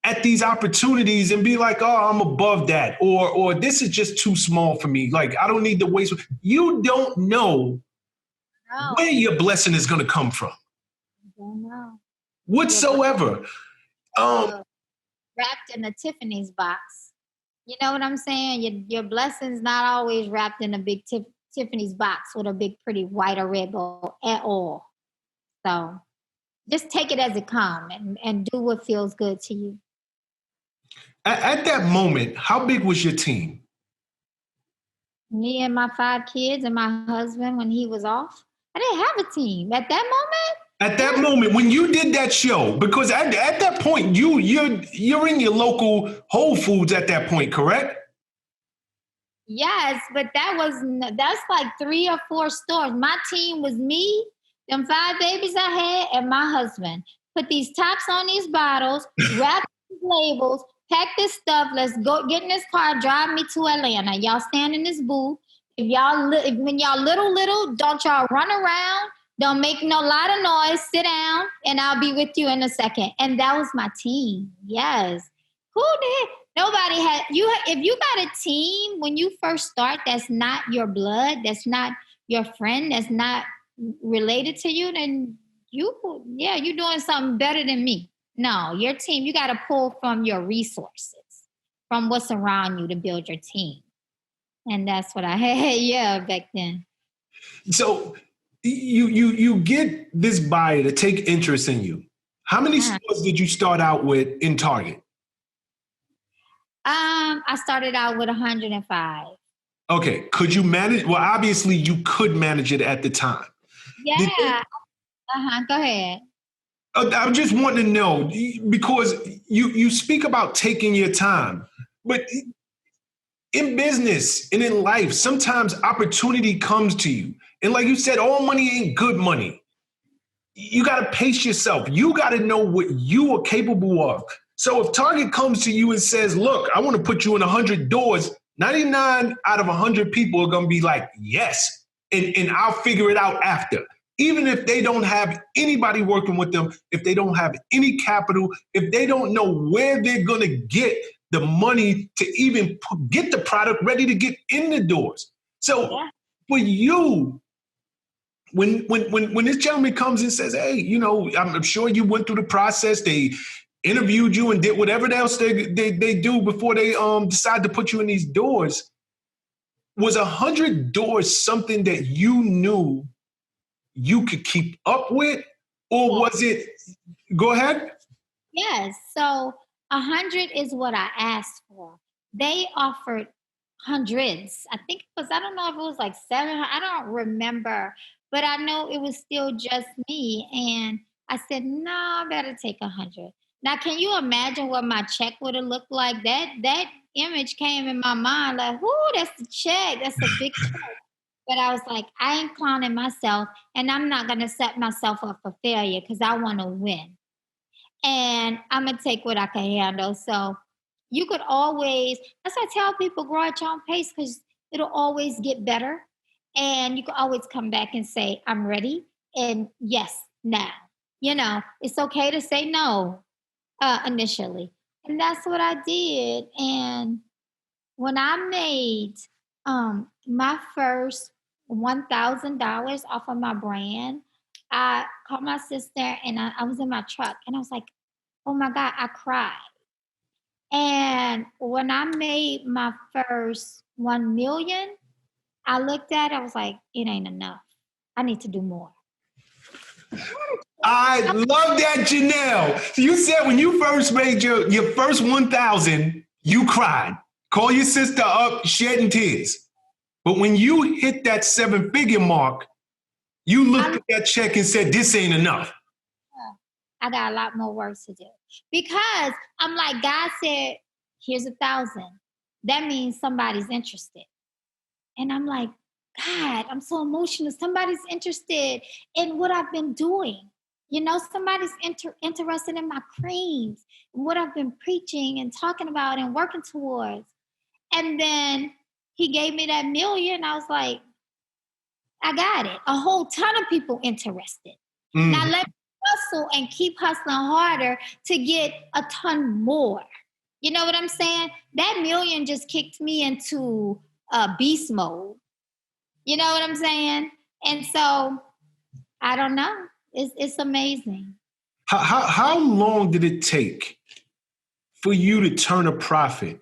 at these opportunities and be like, oh, I'm above that. Or this is just too small for me. Like, I don't need to waste. You don't know where your blessing is going to come from. I don't know. Whatsoever. Wrapped in a Tiffany's box. You know what I'm saying? Your blessing's not always wrapped in a big Tiffany's box with a big, pretty white or red bow at all. So just take it as it comes and do what feels good to you. At that moment, how big was your team? Me and my 5 kids and my husband when he was off. I didn't have a team at that moment. At that moment, when you did that show, because at that point, you're in your local Whole Foods at that point, correct? Yes, but that's like 3 or 4 stores. My team was me, them 5 babies I had, and my husband. Put these tops on these bottles, wrap these labels, pack this stuff. Let's go get in this car, drive me to Atlanta. Y'all stand in this booth. When y'all little, don't y'all run around. Don't make no lot of noise. Sit down, and I'll be with you in a second. And that was my team. Yes. Who did? Nobody had you. If you got a team when you first start, that's not your blood. That's not your friend. That's not related to you. Then you're doing something better than me. No, your team. You got to pull from your resources, from what's around you to build your team. And that's what I had. Back then. So. You get this buyer to take interest in you. How many stores did you start out with in Target? I started out with 105. Okay. Could you manage? Well, obviously you could manage it at the time. Yeah. Go ahead. I just want to know, because you speak about taking your time, but in business and in life, sometimes opportunity comes to you. And like you said, all money ain't good money. You got to pace yourself. You got to know what you are capable of. So if Target comes to you and says, look, I want to put you in 100 doors, 99 out of 100 people are going to be like, yes. And I'll figure it out after. Even if they don't have anybody working with them, if they don't have any capital, if they don't know where they're going to get the money to even get the product ready to get in the doors. So for you, when this gentleman comes and says, hey, I'm sure you went through the process. They interviewed you and did whatever else they do before they decide to put you in these doors. Was 100 doors something that you knew you could keep up with? Or was it, go ahead. Yes. So 100 is what I asked for. They offered hundreds. I think it was, I don't know if it was like 700. I don't remember, but I know it was still just me. And I said, no, I better take 100. Now, can you imagine what my check would have looked like? That image came in my mind like, whoo, that's the check. That's a big check. But I was like, I ain't clowning myself, and I'm not going to set myself up for failure because I want to win. And I'm going to take what I can handle. So you could always, that's why I tell people, grow at your own pace because it'll always get better. And you can always come back and say, I'm ready. And yes, now. It's okay to say no initially. And that's what I did. And when I made my first $1,000 off of my brand, I called my sister and I was in my truck and I was like, oh my God, I cried. And when I made my first 1 million, I looked at it, I was like, it ain't enough. I need to do more. I love that, Janell. So you said when you first made your first 1,000, you cried. Call your sister up, shedding tears. But when you hit that 7-figure mark, you looked at that check and said, this ain't enough. I got a lot more work to do. Because I'm like, God said, here's 1,000. That means somebody's interested. And I'm like, God, I'm so emotional. Somebody's interested in what I've been doing. Somebody's interested in my creams, and what I've been preaching and talking about and working towards. And then he gave me that million. I was like, I got it. A whole ton of people interested. Now let me hustle and keep hustling harder to get a ton more. You know what I'm saying? That million just kicked me into beast mode. You know what I'm saying? And so, I don't know. It's amazing. How long did it take for you to turn a profit?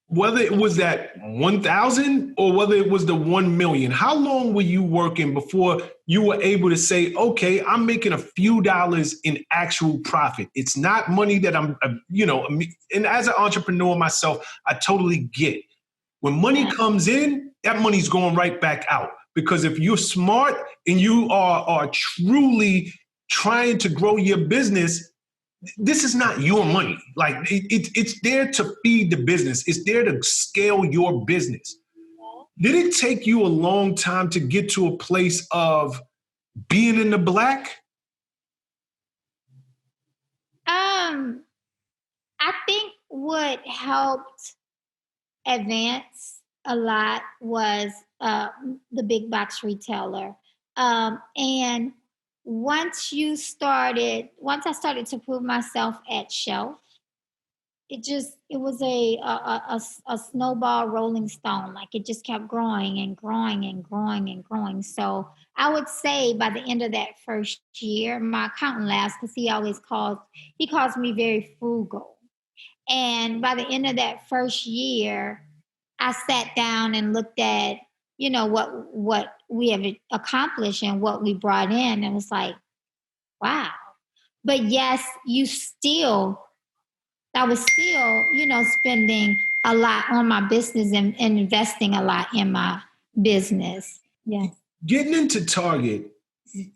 Whether it was that 1,000 or whether it was the 1 million, how long were you working before you were able to say, okay, I'm making a few dollars in actual profit? It's not money that and as an entrepreneur myself, I totally get. When money comes in, that money's going right back out. Because if you're smart and you are truly trying to grow your business, this is not your money. Like it's there to feed the business. It's there to scale your business. Did it take you a long time to get to a place of being in the black? I think what helped advance a lot was the big box retailer. And once I started to prove myself at shelf, it was a snowball rolling stone. Like it just kept growing and growing and growing and growing. So I would say by the end of that first year, my accountant laughs because he calls me very frugal. And by the end of that first year, I sat down and looked at, what we have accomplished and what we brought in, and was like, wow. But yes, I was still, spending a lot on my business and investing a lot in my business. Yeah. Getting into Target,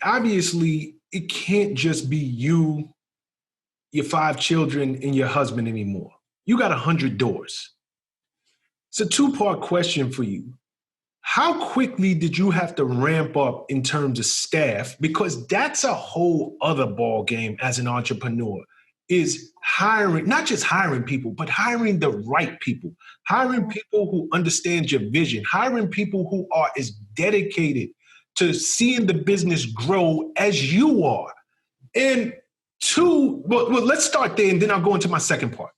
obviously, it can't just be you, your 5 children, and your husband anymore. You got 100 doors. It's a 2-part question for you. How quickly did you have to ramp up in terms of staff? Because that's a whole other ball game as an entrepreneur, is hiring, not just hiring people, but hiring the right people, hiring people who understand your vision, hiring people who are as dedicated to seeing the business grow as you are. And 2, well, let's start there and then I'll go into my second part.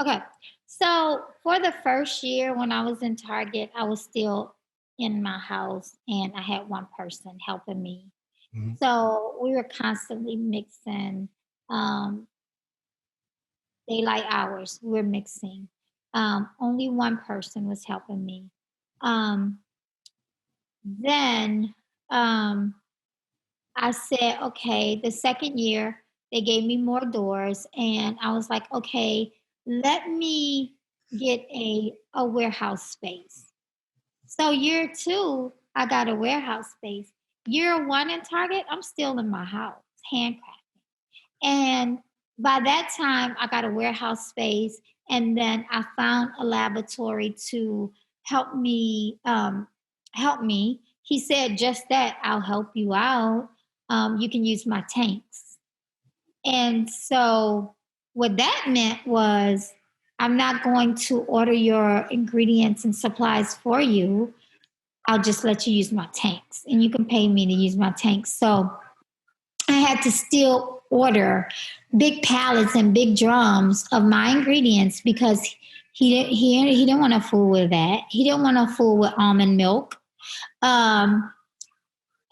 Okay. So for the first year when I was in Target, I was still in my house and I had one person helping me. Mm-hmm. So we were constantly mixing daylight hours. We were mixing. Only one person was helping me. Then I said, okay, the second year, they gave me more doors. And I was like, okay, let me get a warehouse space. So year two, I got a warehouse space. Year one in Target, I'm still in my house, handcrafting. And by that time, I got a warehouse space, and then I found a laboratory to help me. Help me. He said, "Just that, I'll help you out. You can use my tanks." And so, what that meant was, I'm not going to order your ingredients and supplies for you. I'll just let you use my tanks, and you can pay me to use my tanks. So I had to still order big pallets and big drums of my ingredients because he didn't want to fool with that. He didn't want to fool with almond milk. Um,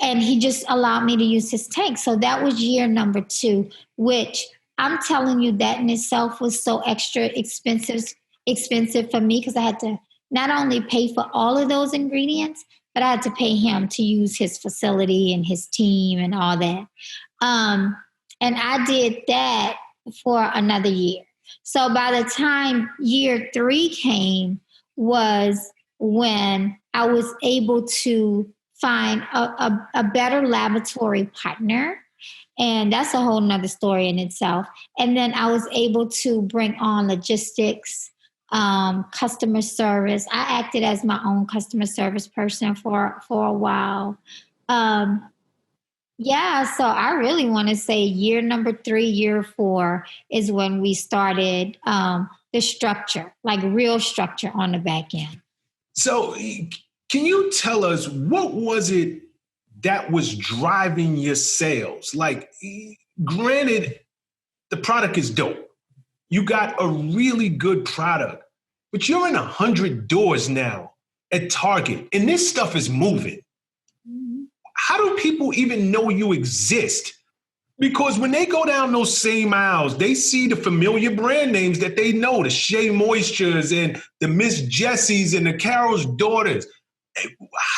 and he just allowed me to use his tank. So that was year number two, which I'm telling you that in itself was so expensive for me because I had to not only pay for all of those ingredients, but I had to pay him to use his facility and his team and all that. Um, and I did that for another year. So by the time year three came was when I was able to find a better laboratory partner. And that's a whole nother story in itself. And then I was able to bring on logistics, customer service. I acted as my own customer service person for a while. Um, yeah, so I really want to say year number three, year four is when we started the structure, like real structure on the back end. So can you tell us what was it that was driving your sales? Like, granted, the product is dope. You got a really good product, but you're in 100 doors now at Target, and this stuff is moving. Mhm. How do people even know you exist? Because when they go down those same aisles, they see the familiar brand names that they know, the Shea Moistures and the Miss Jessies and the Carol's Daughters.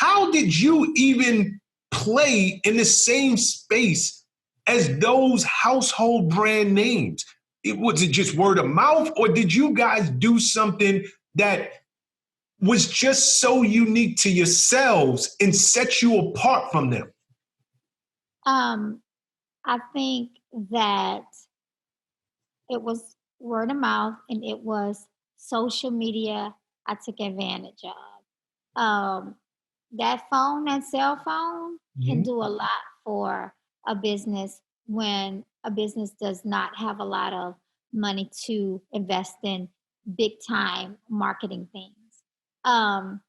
How did you even play in the same space as those household brand names? Was it just word of mouth, or did you guys do something that was just so unique to yourselves and set you apart from them? Um, I think that it was word of mouth and it was social media I took advantage of. That cell phone can Mhm. do a lot for a business when a business does not have a lot of money to invest in big time marketing things. Um,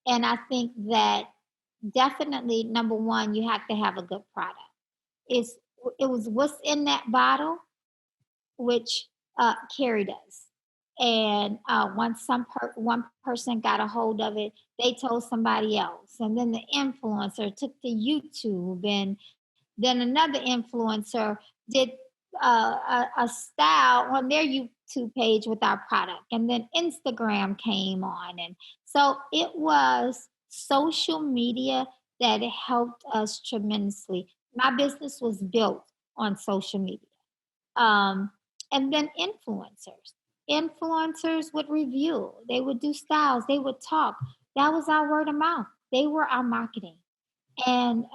and I think that definitely number one, you have to have a good product. It's it was what's in that bottle, which carried us. And once one person got a hold of it, they told somebody else, and then the influencer took to YouTube, and then another influencer did a style on their YouTube page with our product, and then Instagram came on, and so it was social media that helped us tremendously. My business was built on social media. Um, and then influencers. Influencers would review, they would do styles, they would talk. That was our word of mouth. They were our marketing. And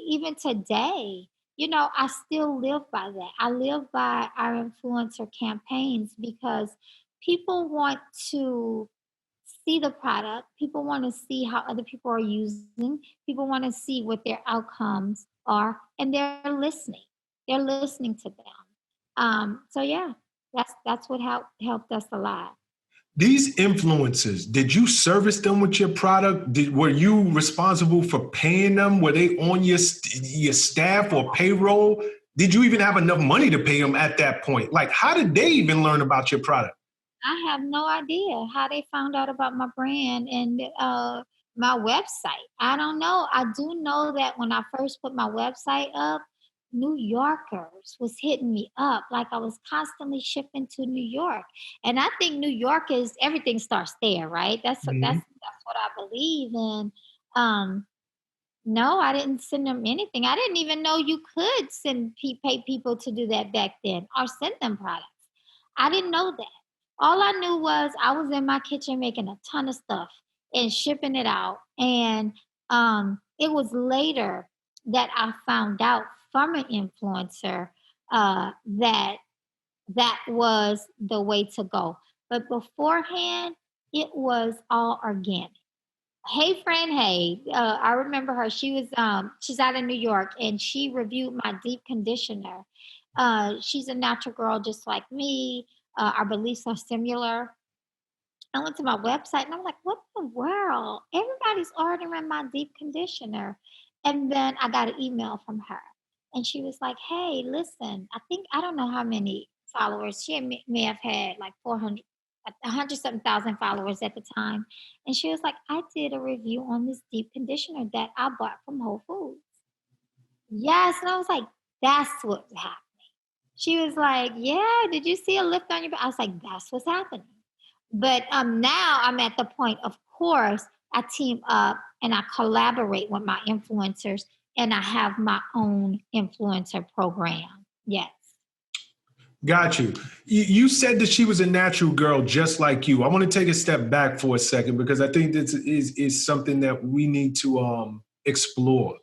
even today, I still live by that. I live by our influencer campaigns because people want to see the product, people want to see how other people are using, people want to see what their outcomes are, and they're listening. They're listening to them. So yeah, that's what helped us a lot. These influencers, did you service them with your product? Were you responsible for paying them? Were they on your staff or payroll? Did you even have enough money to pay them at that point? Like, how did they even learn about your product? I have no idea how they found out about my brand and my website. I don't know. I do know that when I first put my website up, New Yorkers was hitting me up like I was constantly shipping to New York. And I think New York is everything starts there, right? That's Mhm. what I believe in. Um, No, I didn't send them anything. I didn't even know you could pay people to do that back then or send them products. I didn't know that. All I knew was I was in my kitchen making a ton of stuff and shipping it out. And it was later that I found out from an influencer that that was the way to go. But beforehand, it was all organic. Hey friend, hey, I remember her. She's out of New York, and she reviewed my deep conditioner. She's a natural girl, just like me. Our beliefs are similar. I went to my website, and I'm like, what the world? Everybody's ordering my deep conditioner. And then I got an email from her, and she was like, hey, listen, I don't know how many followers. May have had like 400, 100 something thousand followers at the time. And she was like, I did a review on this deep conditioner that I bought from Whole Foods. Yes. And I was like, that's what's happening. She was like, yeah, did you see a lift on your back? I was like, that's what's happening. But now I'm at the point, of course, I team up and I collaborate with my influencers, and I have my own influencer program. Yes. Got you. You said that she was a natural girl just like you. I want to take a step back for a second because I think this is something that we need to explore.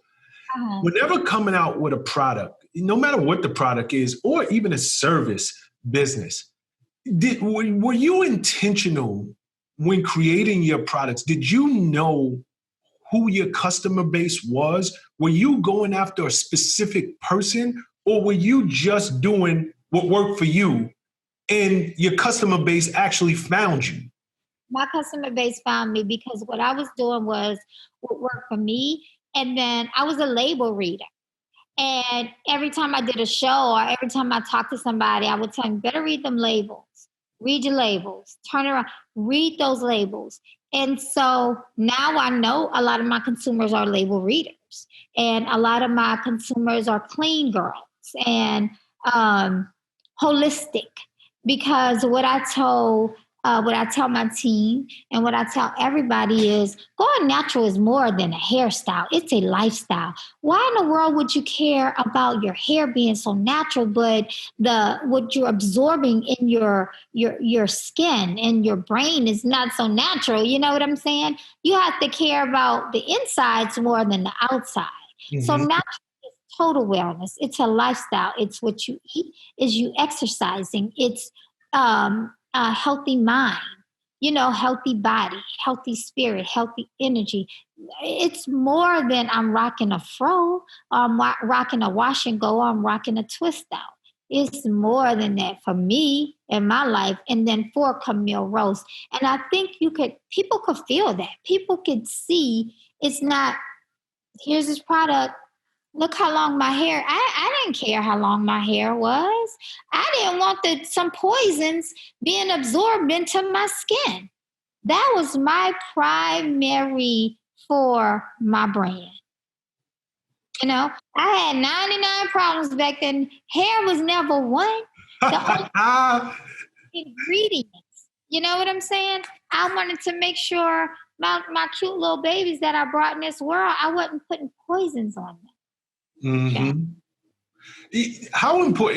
Whenever coming out with a product, no matter what the product is, or even a service business, were you intentional when creating your products? Did you know who your customer base was? Were you going after a specific person, or were you just doing what worked for you and your customer base actually found you? My customer base found me because what I was doing was what worked for me. And then I was a label reader. And every time I did a show or every time I talked to somebody, I would tell them, better read them labels. Read your labels. Turn around. Read those labels. And so now I know a lot of my consumers are label readers. And a lot of my consumers are clean girls and holistic. Because what I tell my team and what I tell everybody is going natural is more than a hairstyle. It's a lifestyle. Why in the world would you care about your hair being so natural, but what you're absorbing in your skin and your brain is not so natural? You know what I'm saying? You have to care about the insides more than the outside. Mm-hmm. So natural is total wellness. It's a lifestyle. It's what you eat. Is you exercising. It's a healthy mind, healthy body, healthy spirit, healthy energy. It's more than I'm rocking a fro, or I'm rocking a wash and go, or I'm rocking a twist out. It's more than that for me in my life, and then for Camille Rose. And I think people could feel that. People could see it's not, here's this product. Look how long my hair, I didn't care how long my hair was. I didn't want some poisons being absorbed into my skin. That was my primary for my brand. I had 99 problems back then. Hair was never one. The only ingredients. You know what I'm saying? I wanted to make sure my cute little babies that I brought in this world, I wasn't putting poisons on them. Mm-hmm. How important,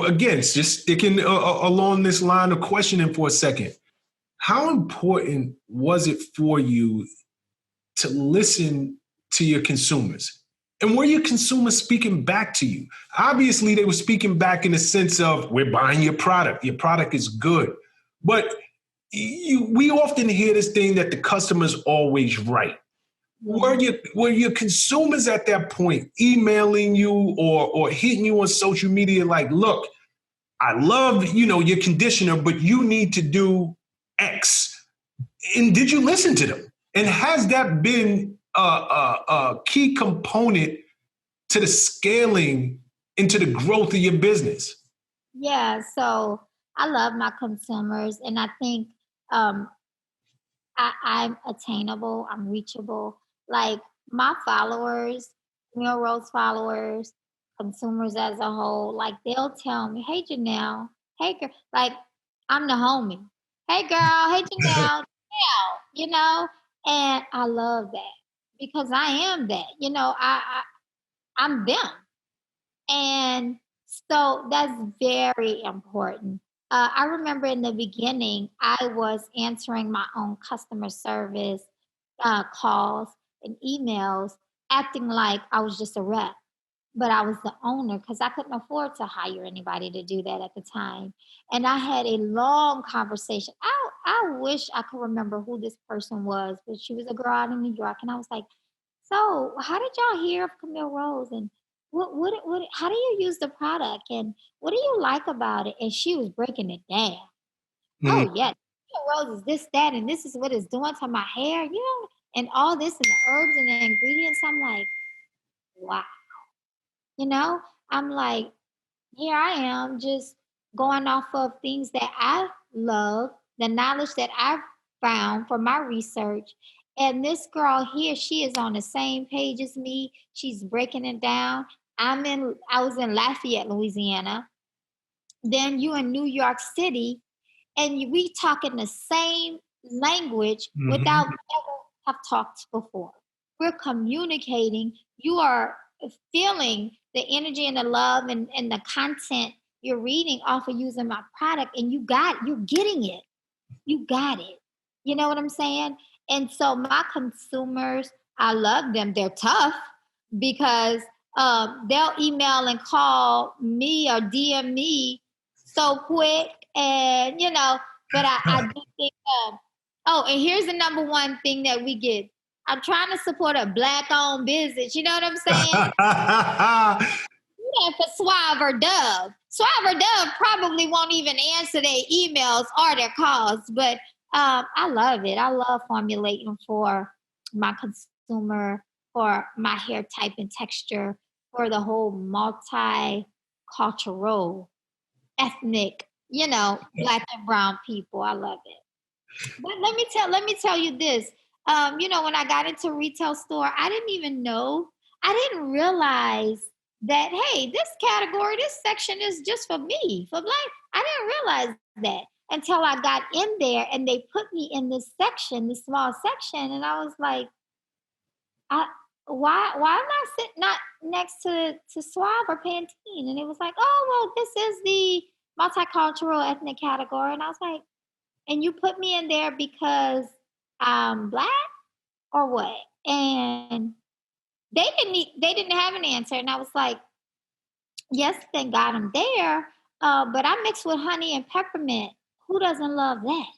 again, just sticking along this line of questioning for a second, how important was it for you to listen to your consumers? And were your consumers speaking back to you? Obviously, they were speaking back in the sense of, we're buying your product. Your product is good. But we often hear this thing that the customer's always right. Were your consumers at that point emailing you or hitting you on social media like, look, I love, your conditioner, but you need to do X? And did you listen to them? And has that been a key component to the scaling into the growth of your business? Yeah, so I love my consumers, and I think I'm attainable, I'm reachable. Like my followers, Camille Rose followers, consumers as a whole, like they'll tell me, hey Janell, hey girl, like I'm the homie. Hey girl, hey Janell, and I love that because I am that. I'm them. And so that's very important. I remember in the beginning, I was answering my own customer service calls and emails, acting like I was just a rep, but I was the owner because I couldn't afford to hire anybody to do that at the time. And I had a long conversation. I wish I could remember who this person was, but she was a girl out in New York. And I was like, so how did y'all hear of Camille Rose? And how do you use the product? And what do you like about it? And she was breaking it down. Mm. Oh, yeah. Camille Rose is this, that, and this is what it's doing to my hair, and all this and the herbs and the ingredients. I'm like, wow. I'm like, here I am just going off of things that I love, the knowledge that I've found from my research. And this girl here, she is on the same page as me. She's breaking it down. I was in Lafayette, Louisiana. Then you in New York City, and we talking the same language without ever have talked before. We're communicating. You are feeling the energy and the love and the content you're reading off of using my product, and you're getting it. You got it. You know what I'm saying? And so my consumers, I love them. They're tough because they'll email and call me or DM me so quick, and but I do think and here's the number one thing that we get. I'm trying to support a Black-owned business. You know what I'm saying? Yeah, for Suave or Dove. Suave or Dove probably won't even answer their emails or their calls, but I love it. I love formulating for my consumer, for my hair type and texture, for the whole multicultural, ethnic, Black and brown people. I love it. But let me tell you this. When I got into retail store, I didn't realize that, hey, this category, this section is just for me, for Black. I didn't realize that until I got in there and they put me in this section, this small section, and I was like, why am I sitting not next to Suave or Pantene? And it was like, oh, well, this is the multicultural ethnic category. And I was like, and you put me in there because I'm Black or what? And they didn't have an answer. And I was like, yes, thank God I'm there. But I mix with honey and peppermint. Who doesn't love that?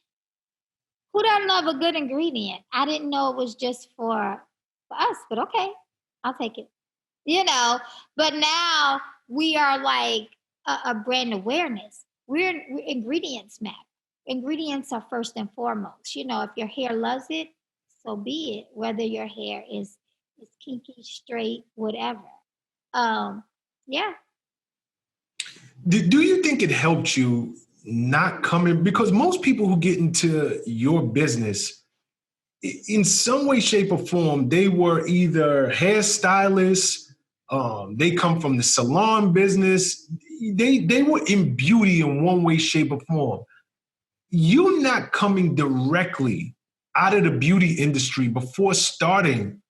Who doesn't love a good ingredient? I didn't know it was just for us, but okay, I'll take it. But now we are like a brand awareness. We're ingredients matter. Ingredients are first and foremost. If your hair loves it, so be it. Whether your hair is kinky, straight, whatever. Yeah. Do you think it helped you not coming? Because most people who get into your business, in some way, shape, or form, they were either hairstylists, they come from the salon business, they were in beauty in one way, shape, or form. You not coming directly out of the beauty industry before starting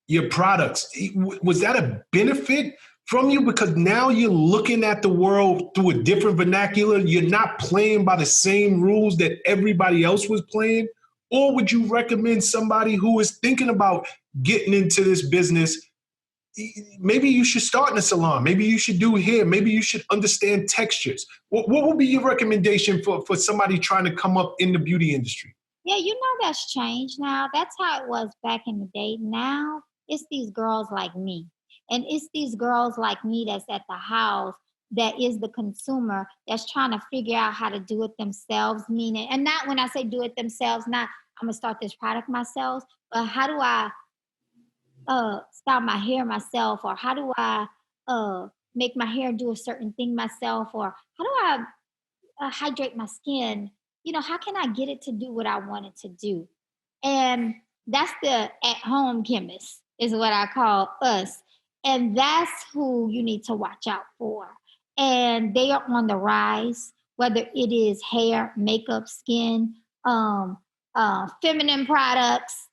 your products, was that a benefit from you? Because now you're looking at the world through a different vernacular. You're not playing by the same rules that everybody else was playing. Or would you recommend somebody who is thinking about getting into this business? Maybe you should start in a salon. Maybe you should do hair. Maybe you should understand textures. What would be your recommendation for somebody trying to come up in the beauty industry? Yeah, that's changed now. That's how it was back in the day. Now it's these girls like me. And it's these girls like me that's at the house that is the consumer that's trying to figure out how to do it themselves, meaning, and not when I say do it themselves, not I'm going to start this product myself, but how do I style my hair myself, or how do I make my hair do a certain thing myself, or how do I hydrate my skin? How can I get it to do what I want it to do? And that's the at-home chemist is what I call us. And that's who you need to watch out for. And they are on the rise, whether it is hair, makeup, skin, feminine products,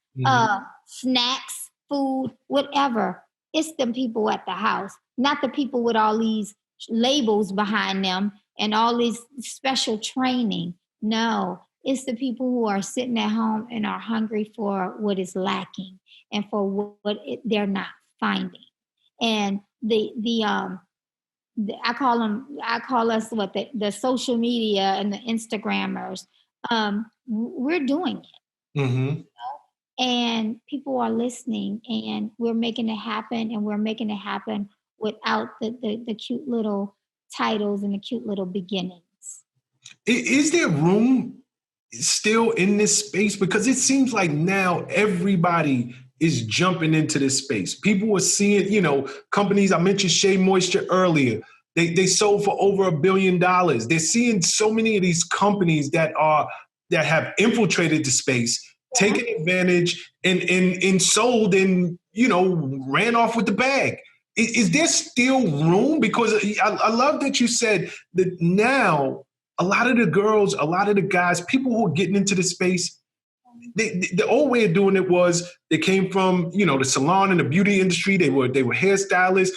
snacks. food, whatever. It's the people at the house, not the people with all these labels behind them and all this special training. No, it's the people who are sitting at home and are hungry for what is lacking and for they're not finding. And I call us the social media and the Instagrammers. We're doing it. Mm-hmm. And people are listening, and we're making it happen, and we're making it happen without the cute little titles and the cute little beginnings. Is there room still in this space? Because it seems like now everybody is jumping into this space. People are seeing, companies, I mentioned Shea Moisture earlier. They sold for over $1 billion. They're seeing so many of these companies that have infiltrated the space, taken advantage and sold and, ran off with the bag. Is there still room? Because I love that you said that now a lot of the girls, a lot of the guys, people who are getting into the space, the old way of doing it was they came from, the salon and the beauty industry. They were hairstylists.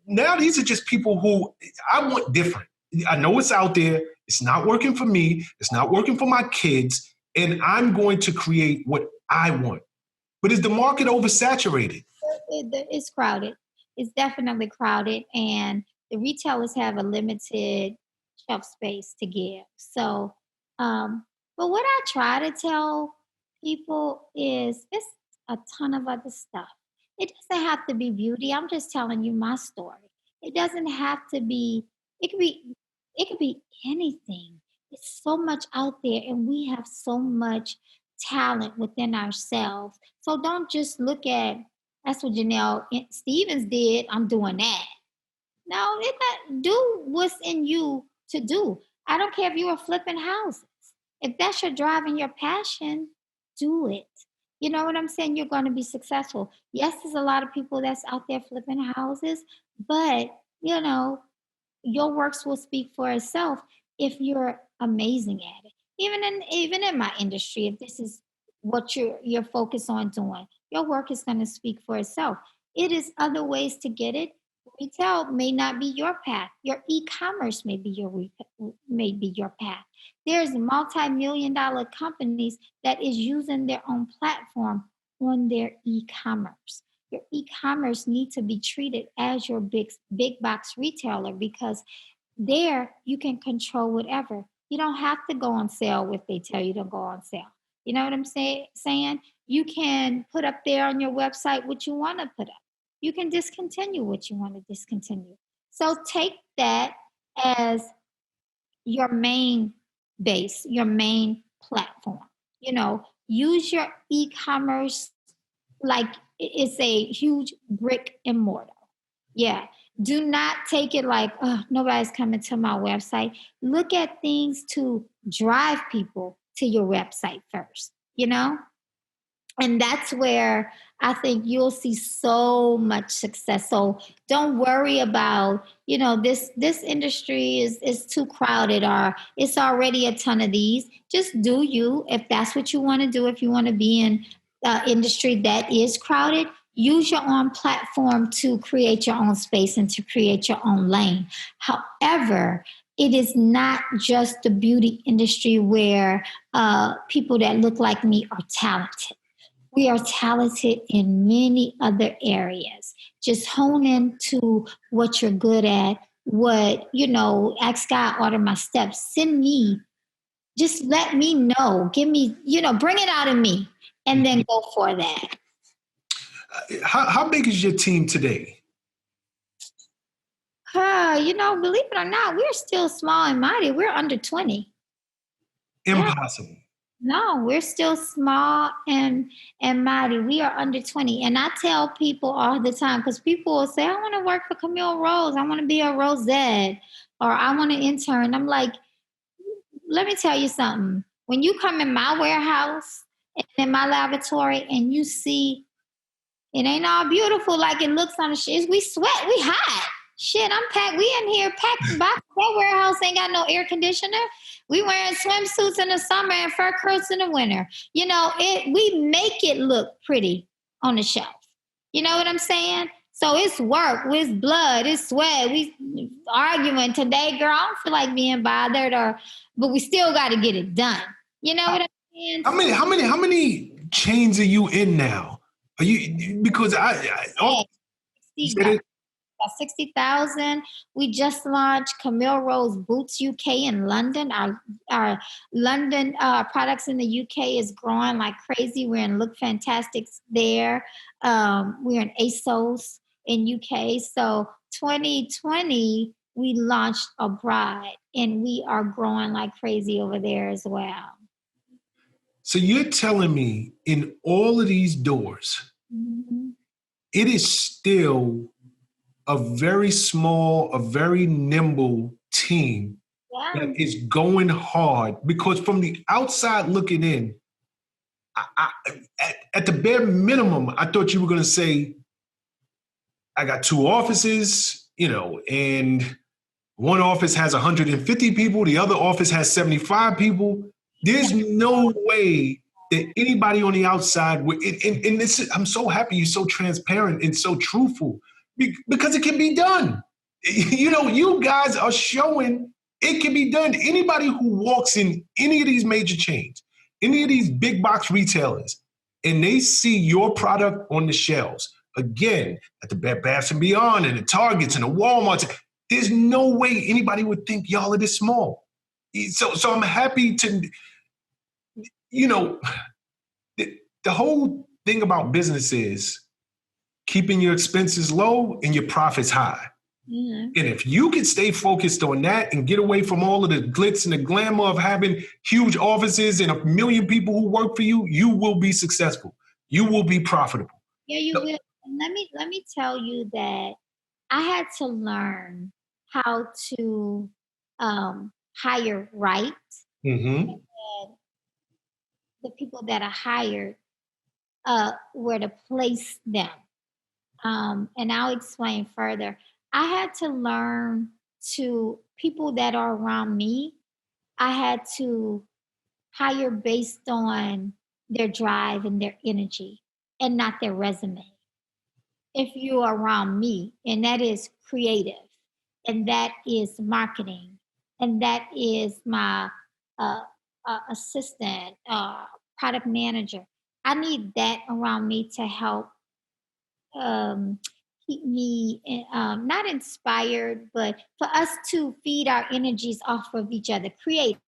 Now these are just people who I want different. I know it's out there. It's not working for me. It's not working for my kids. And I'm going to create what I want. But is the market oversaturated? It's crowded. It's definitely crowded. And the retailers have a limited shelf space to give. So, but what I try to tell people is it's a ton of other stuff. It doesn't have to be beauty. I'm just telling you my story. It doesn't have to be, it could be anything. It's so much out there, and we have so much talent within ourselves. So don't just look at, that's what Janell Stephens did, I'm doing that. No, do what's in you to do. I don't care if you are flipping houses. If that's your drive and your passion, do it. You know what I'm saying? You're going to be successful. Yes, there's a lot of people that's out there flipping houses, but your works will speak for itself if you're amazing at it. Even in my industry, if this is what you're focused on doing, your work is going to speak for itself. It is other ways to get it. Retail may not be your path. Your e-commerce may be your path. There's multi-million-dollar companies that is using their own platform on their e-commerce. Your e-commerce needs to be treated as your big box retailer, because there you can control whatever. You don't have to go on sale if they tell you to go on sale. You know what I'm saying? You can put up there on your website what you want to put up. You can discontinue what you want to discontinue. So take that as your main base, your main platform. Use your e-commerce like it's a huge brick and mortar. Yeah. Do not take it like, oh, nobody's coming to my website. Look at things to drive people to your website first, And that's where I think you'll see so much success. So don't worry about, this industry is too crowded, or it's already a ton of these. Just do you. If that's what you want to do, if you want to be in industry that is crowded, use your own platform to create your own space and to create your own lane. However, it is not just the beauty industry where people that look like me are talented. We are talented in many other areas. Just hone into what you're good at, ask God, order my steps. Send me, just let me know. Give me, bring it out of me, and then go for that. How big is your team today? Believe it or not, we're still small and mighty. We're under 20. Impossible. Yeah. No, we're still small and mighty. We are under 20. And I tell people all the time, because people will say, I want to work for Camille Rose. I want to be a Rosette, or I want to intern. I'm like, let me tell you something. When you come in my warehouse and in my laboratory and you see it ain't all beautiful like it looks on the shit. We sweat. We hot. Shit, I'm packed. We in here packed. That warehouse ain't got no air conditioner. We wearing swimsuits in the summer and fur coats in the winter. We make it look pretty on the shelf. You know what I'm saying? So it's work, it's blood, it's sweat. We arguing today, girl. I don't feel like being bothered, but we still got to get it done. You know what I'm saying? How many chains are you in now? Are you because about 60,000. We just launched Camille Rose Boots UK in London. Our London products in the UK is growing like crazy. We're in Look Fantastics there. We're in ASOS in UK. So 2020, we launched abroad, and we are growing like crazy over there as well. So you're telling me in all of these doors, it is still a very small, a very nimble team that is going hard, because from the outside looking in, at the bare minimum, I thought you were going to say, I got 2 offices, and one office has 150 people, the other office has 75 people. There's no way that anybody on the outside would, and this, I'm so happy you're so transparent and so truthful, because it can be done. You guys are showing it can be done. Anybody who walks in any of these major chains, any of these big box retailers, and they see your product on the shelves, again, at the Bed Bath & Beyond and the Targets and the Walmarts, there's no way anybody would think y'all are this small. So I'm happy to, the whole thing about business is keeping your expenses low and your profits high. Mm-hmm. And if you can stay focused on that and get away from all of the glitz and the glamour of having huge offices and 1 million people who work for you, you will be successful. You will be profitable. Yeah, you will. Let me tell you that I had to learn how to hire right. Mm-hmm. And the people that I hired, where to place them. And I'll explain further. I had to learn to people that are around me. I had to hire based on their drive and their energy and not their resume. If you are around me, and that is creative, and that is marketing, and that is my assistant, product manager, I need that around me to help keep me not inspired, but for us to feed our energies off of each other, creative,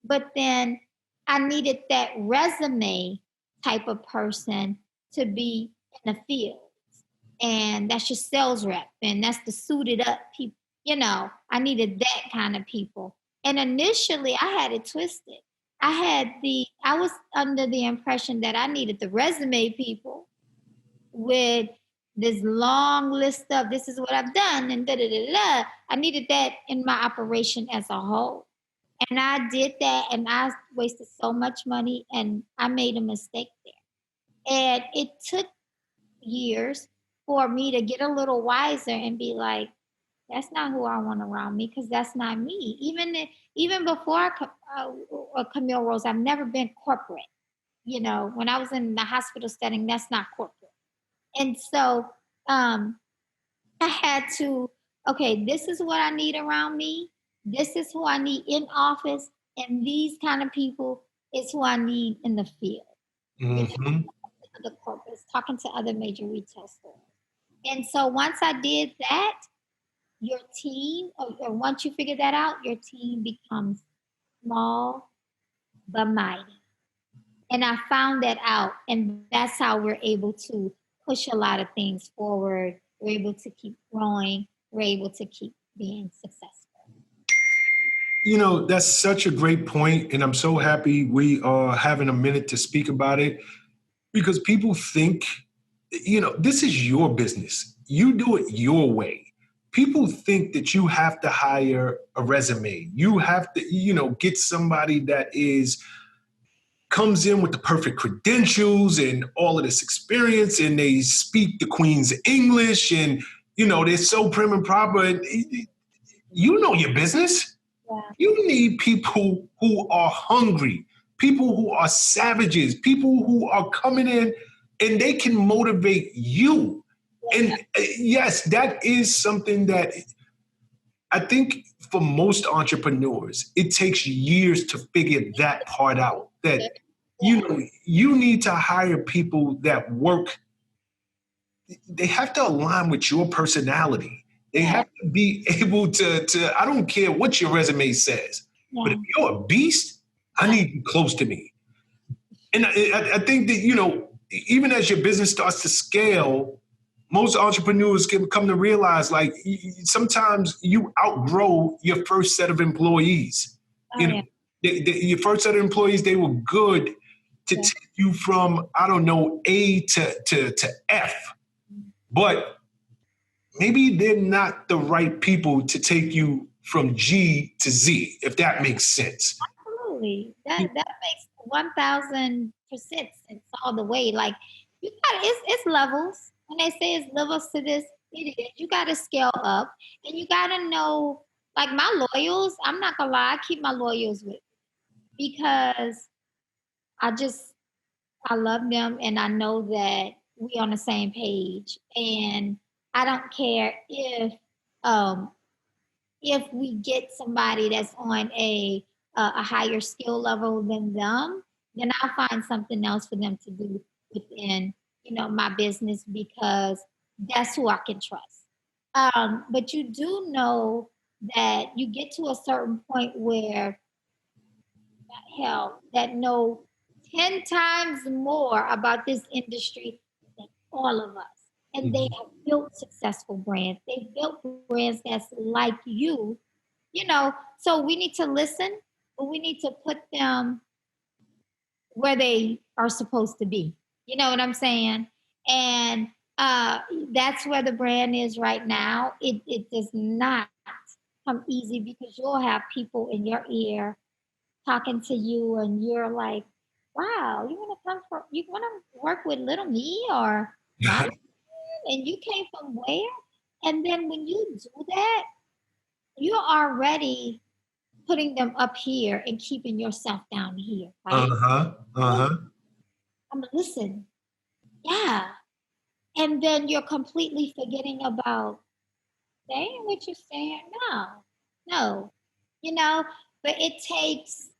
But then I needed that resume type of person to be in the field. And that's your sales rep, and that's the suited up people. I needed that kind of people. And initially I had it twisted. I was under the impression that I needed the resume people with this long list of this is what I've done and da-da-da-da. I needed that in my operation as a whole. And I did that, and I wasted so much money, and I made a mistake there. And it took years for me to get a little wiser and be like, that's not who I want around me, because that's not me. Even before Camille Rose, I've never been corporate. When I was in the hospital setting, that's not corporate. And so I had to, okay, this is what I need around me. This is who I need in office. And these kind of people is who I need in the field. Mm-hmm. The corporates, talking to other major retail stores. And so once I did that, your team, or once you figure that out, your team becomes small but mighty. And I found that out. And that's how we're able to push a lot of things forward. We're able to keep growing. We're able to keep being successful. That's such a great point, and I'm so happy we are having a minute to speak about it, because people think, this is your business. You do it your way. People think that you have to hire a resume. You have to, get somebody that comes in with the perfect credentials and all of this experience, and they speak the Queen's English, and, they're so prim and proper. And, you know your business. Yeah. You need people who are hungry, people who are savages, people who are coming in and they can motivate you. And yes, that is something that I think for most entrepreneurs, it takes years to figure that part out. That, you need to hire people that work. They have to align with your personality. They have to be able to, I don't care what your resume says, but if you're a beast, I need you close to me. And I think that, even as your business starts to scale, most entrepreneurs can come to realize, like, sometimes you outgrow your first set of employees. Your first set of employees, they were good to take you from, I don't know, A to F. But maybe they're not the right people to take you from G to Z, if that makes sense. Absolutely. That makes 1,000% sense all the way. Like, you got it's levels. When they say it's levels to this, it is. You got to scale up, and you got to know, like, my loyals. I'm not gonna lie, I keep my loyals with me because I love them, and I know that we on the same page. And I don't care if we get somebody that's on a higher skill level than them, then I'll find something else for them to do within, my business, because that's who I can trust. But you do know that you get to a certain point where, hell, that know 10 times more about this industry than all of us. And they have built successful brands. They built brands that's like so we need to listen, but we need to put them where they are supposed to be. You know what I'm saying? And that's where the brand is right now. It does not come easy, because you'll have people in your ear talking to you, and you're like, wow, you want to work with little me or not? And you came from where? And then when you do that, you're already putting them up here and keeping yourself down here, right? Listen, yeah. And then you're completely forgetting about saying what you're saying. No, but it takes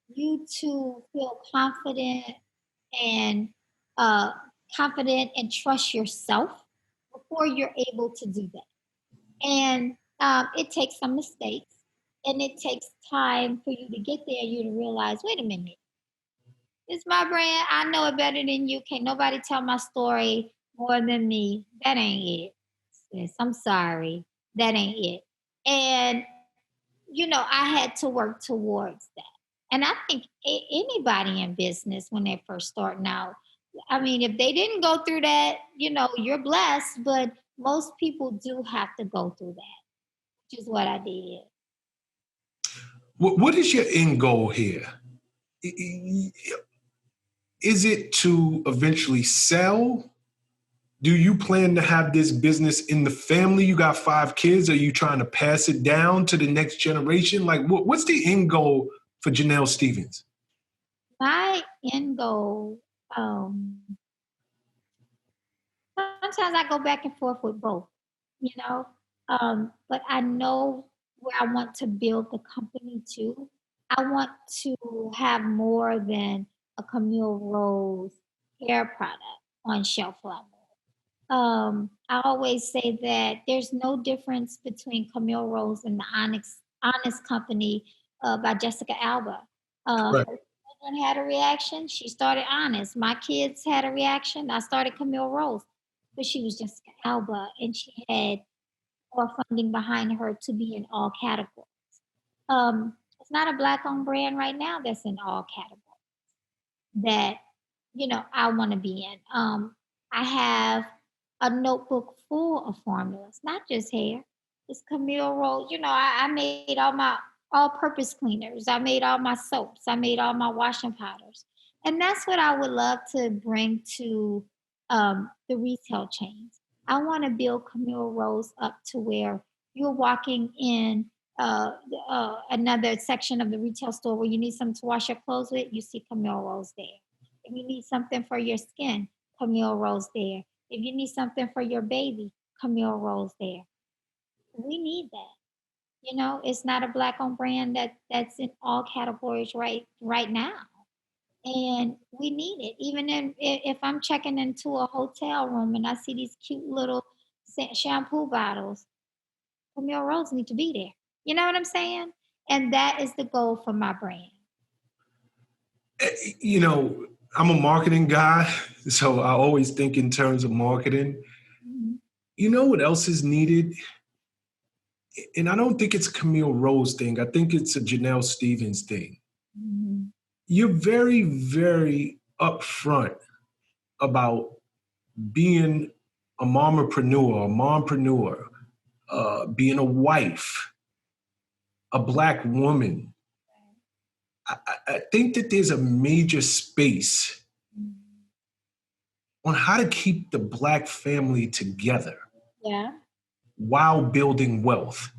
you to feel and uh, confident and trust yourself before you're able to do that. And it takes some mistakes, and it takes time for you to get there. You to realize, wait a minute, it's my brand. I know it better than you. Can't nobody tell my story more than me. That ain't it. Sis, I'm sorry. That ain't it. And I had to work towards that. And I think anybody in business, when they're first starting out, I mean, if they didn't go through that, you're blessed. But most people do have to go through that, which is what I did. What is your end goal here? Is it to eventually sell? Do you plan to have this business in the family? You got 5 kids. Are you trying to pass it down to the next generation? Like, what's the end goal for Janell Stephens? My end goal, sometimes I go back and forth with both, but I know where I want to build the company to. I want to have more than a Camille Rose hair product on shelf level. I always say that there's no difference between Camille Rose and the Honest Company by Jessica Alba. Her children had a reaction. She started Honest. My kids had a reaction. I started Camille Rose. But she was Jessica Alba, and she had more funding behind her to be in all categories. It's not a Black-owned brand right now that's in all categories that, I want to be in. I have a notebook full of formulas, not just hair. It's Camille Rose. I made all my all-purpose cleaners. I made all my soaps. I made all my washing powders. And that's what I would love to bring to the retail chains. I want to build Camille Rose up to where you're walking in another section of the retail store where you need something to wash your clothes with, you see Camille Rose there. If you need something for your skin, Camille Rose there. If you need something for your baby, Camille Rose there. We need that. It's not a black-owned brand that's in all categories right now. And we need it. Even if I'm checking into a hotel room and I see these cute little shampoo bottles, Camille Rose need to be there. You know what I'm saying? And that is the goal for my brand. I'm a marketing guy, so I always think in terms of marketing. Mm-hmm. You know what else is needed? And I don't think it's a Camille Rose thing. I think it's a Janell Stephens thing. Mm-hmm. You're very, very upfront about being a mompreneur, being a wife, a Black woman. I think that there's a major space on how to keep the Black family together. Yeah. While building wealth.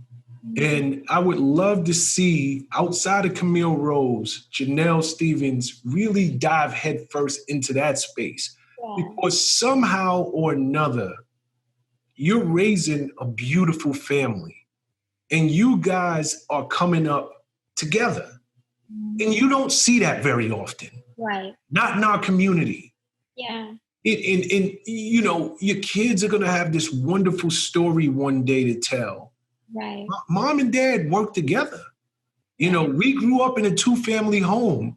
And I would love to see, outside of Camille Rose, Janell Stephens really dive headfirst into that space. Yeah. Because somehow or another, you're raising a beautiful family. And you guys are coming up together. And you don't see that very often. Right. Not in our community. Yeah. And your kids are going to have this wonderful story one day to tell. Right. Mom and dad worked together. We grew up in a 2-family home.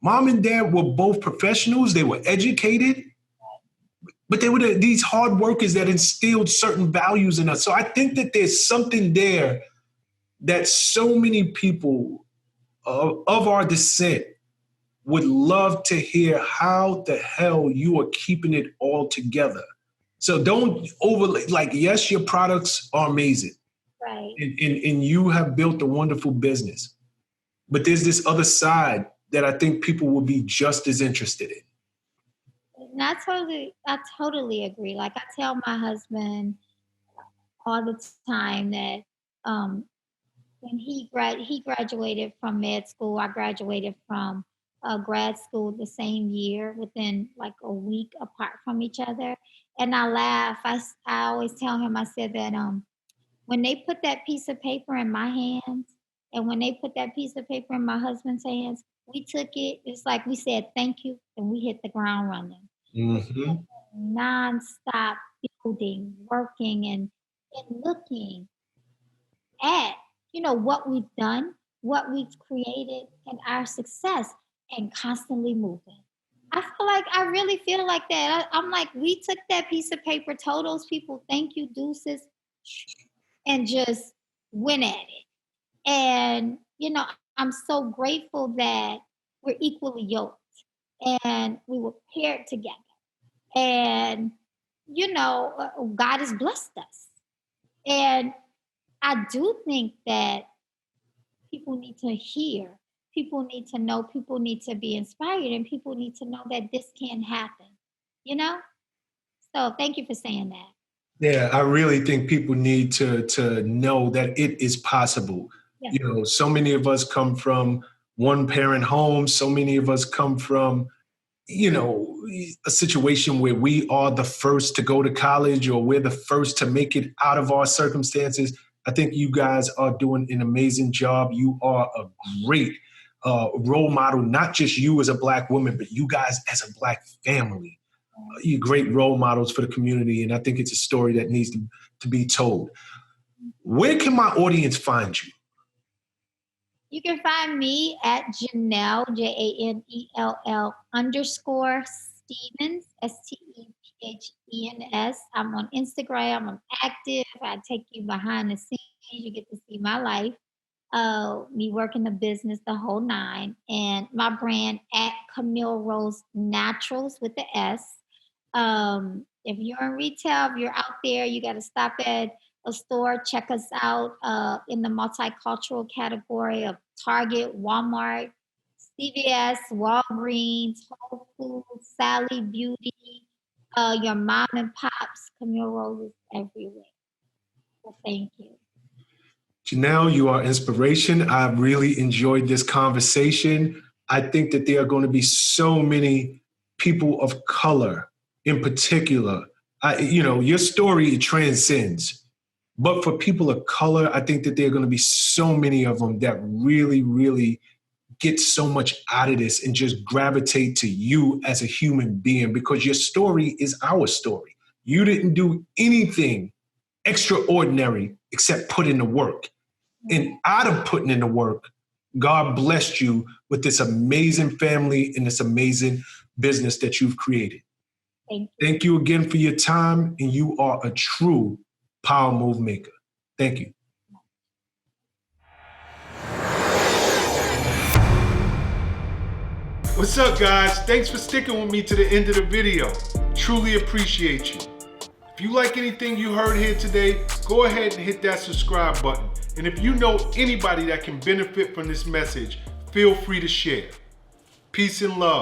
Mom and dad were both professionals. They were educated. But they were these hard workers that instilled certain values in us. So I think that there's something there that so many people of our descent would love to hear how the hell you are keeping it all together. So don't overlay, yes, your products are amazing. Right. And you have built a wonderful business. But there's this other side that I think people will be just as interested in. And I totally agree. Like I tell my husband all the time that when he graduated from med school, I graduated from grad school the same year, within like a week apart from each other. And I laugh. I always tell him, I said that when they put that piece of paper in my hands and when they put that piece of paper in my husband's hands, we took it. It's like we said thank you and we hit the ground running. Mm-hmm. Non-stop building, working, and looking at what we've done, what we've created, and our success, and constantly moving. I really feel like that. I'm like, we took that piece of paper, told those people, thank you, deuces, and just went at it. And, I'm so grateful that we're equally yoked and we were paired together. And, God has blessed us. And I do think that people need to hear, people need to know, people need to be inspired, and people need to know that this can happen, So thank you for saying that. Yeah, I really think people need to know that it is possible. Yeah. So many of us come from one-parent homes. So many of us come from, a situation where we are the first to go to college or we're the first to make it out of our circumstances. I think you guys are doing an amazing job. You are a great role model, not just you as a Black woman, but you guys as a Black family. You're great role models for the community, and I think it's a story that needs to be told. Where can my audience find you? You can find me at Janell, JANELL _Stephens, STEPHENS. I'm on Instagram. I'm active. I take you behind the scenes. You get to see my life, me working the business, the whole nine. And my brand at Camille Rose Naturals with the S. If you're in retail, if you're out there, you got to stop at a store, check us out in the multicultural category of Target, Walmart, CVS, Walgreens, Whole Foods, Sally Beauty, your mom and pops. Camille Rose is everywhere. So thank you. Janell, you are inspiration. I really enjoyed this conversation. I think that there are going to be so many people of color in particular, your story transcends. But for people of color, I think that there are going to be so many of them that really, really get so much out of this and just gravitate to you as a human being, because your story is our story. You didn't do anything extraordinary except put in the work. And out of putting in the work, God blessed you with this amazing family and this amazing business that you've created. Thank you again for your time, and you are a true power move maker. Thank you. What's up, guys? Thanks for sticking with me to the end of the video. Truly appreciate you. If you like anything you heard here today, go ahead and hit that subscribe button. And if you know anybody that can benefit from this message, feel free to share. Peace and love.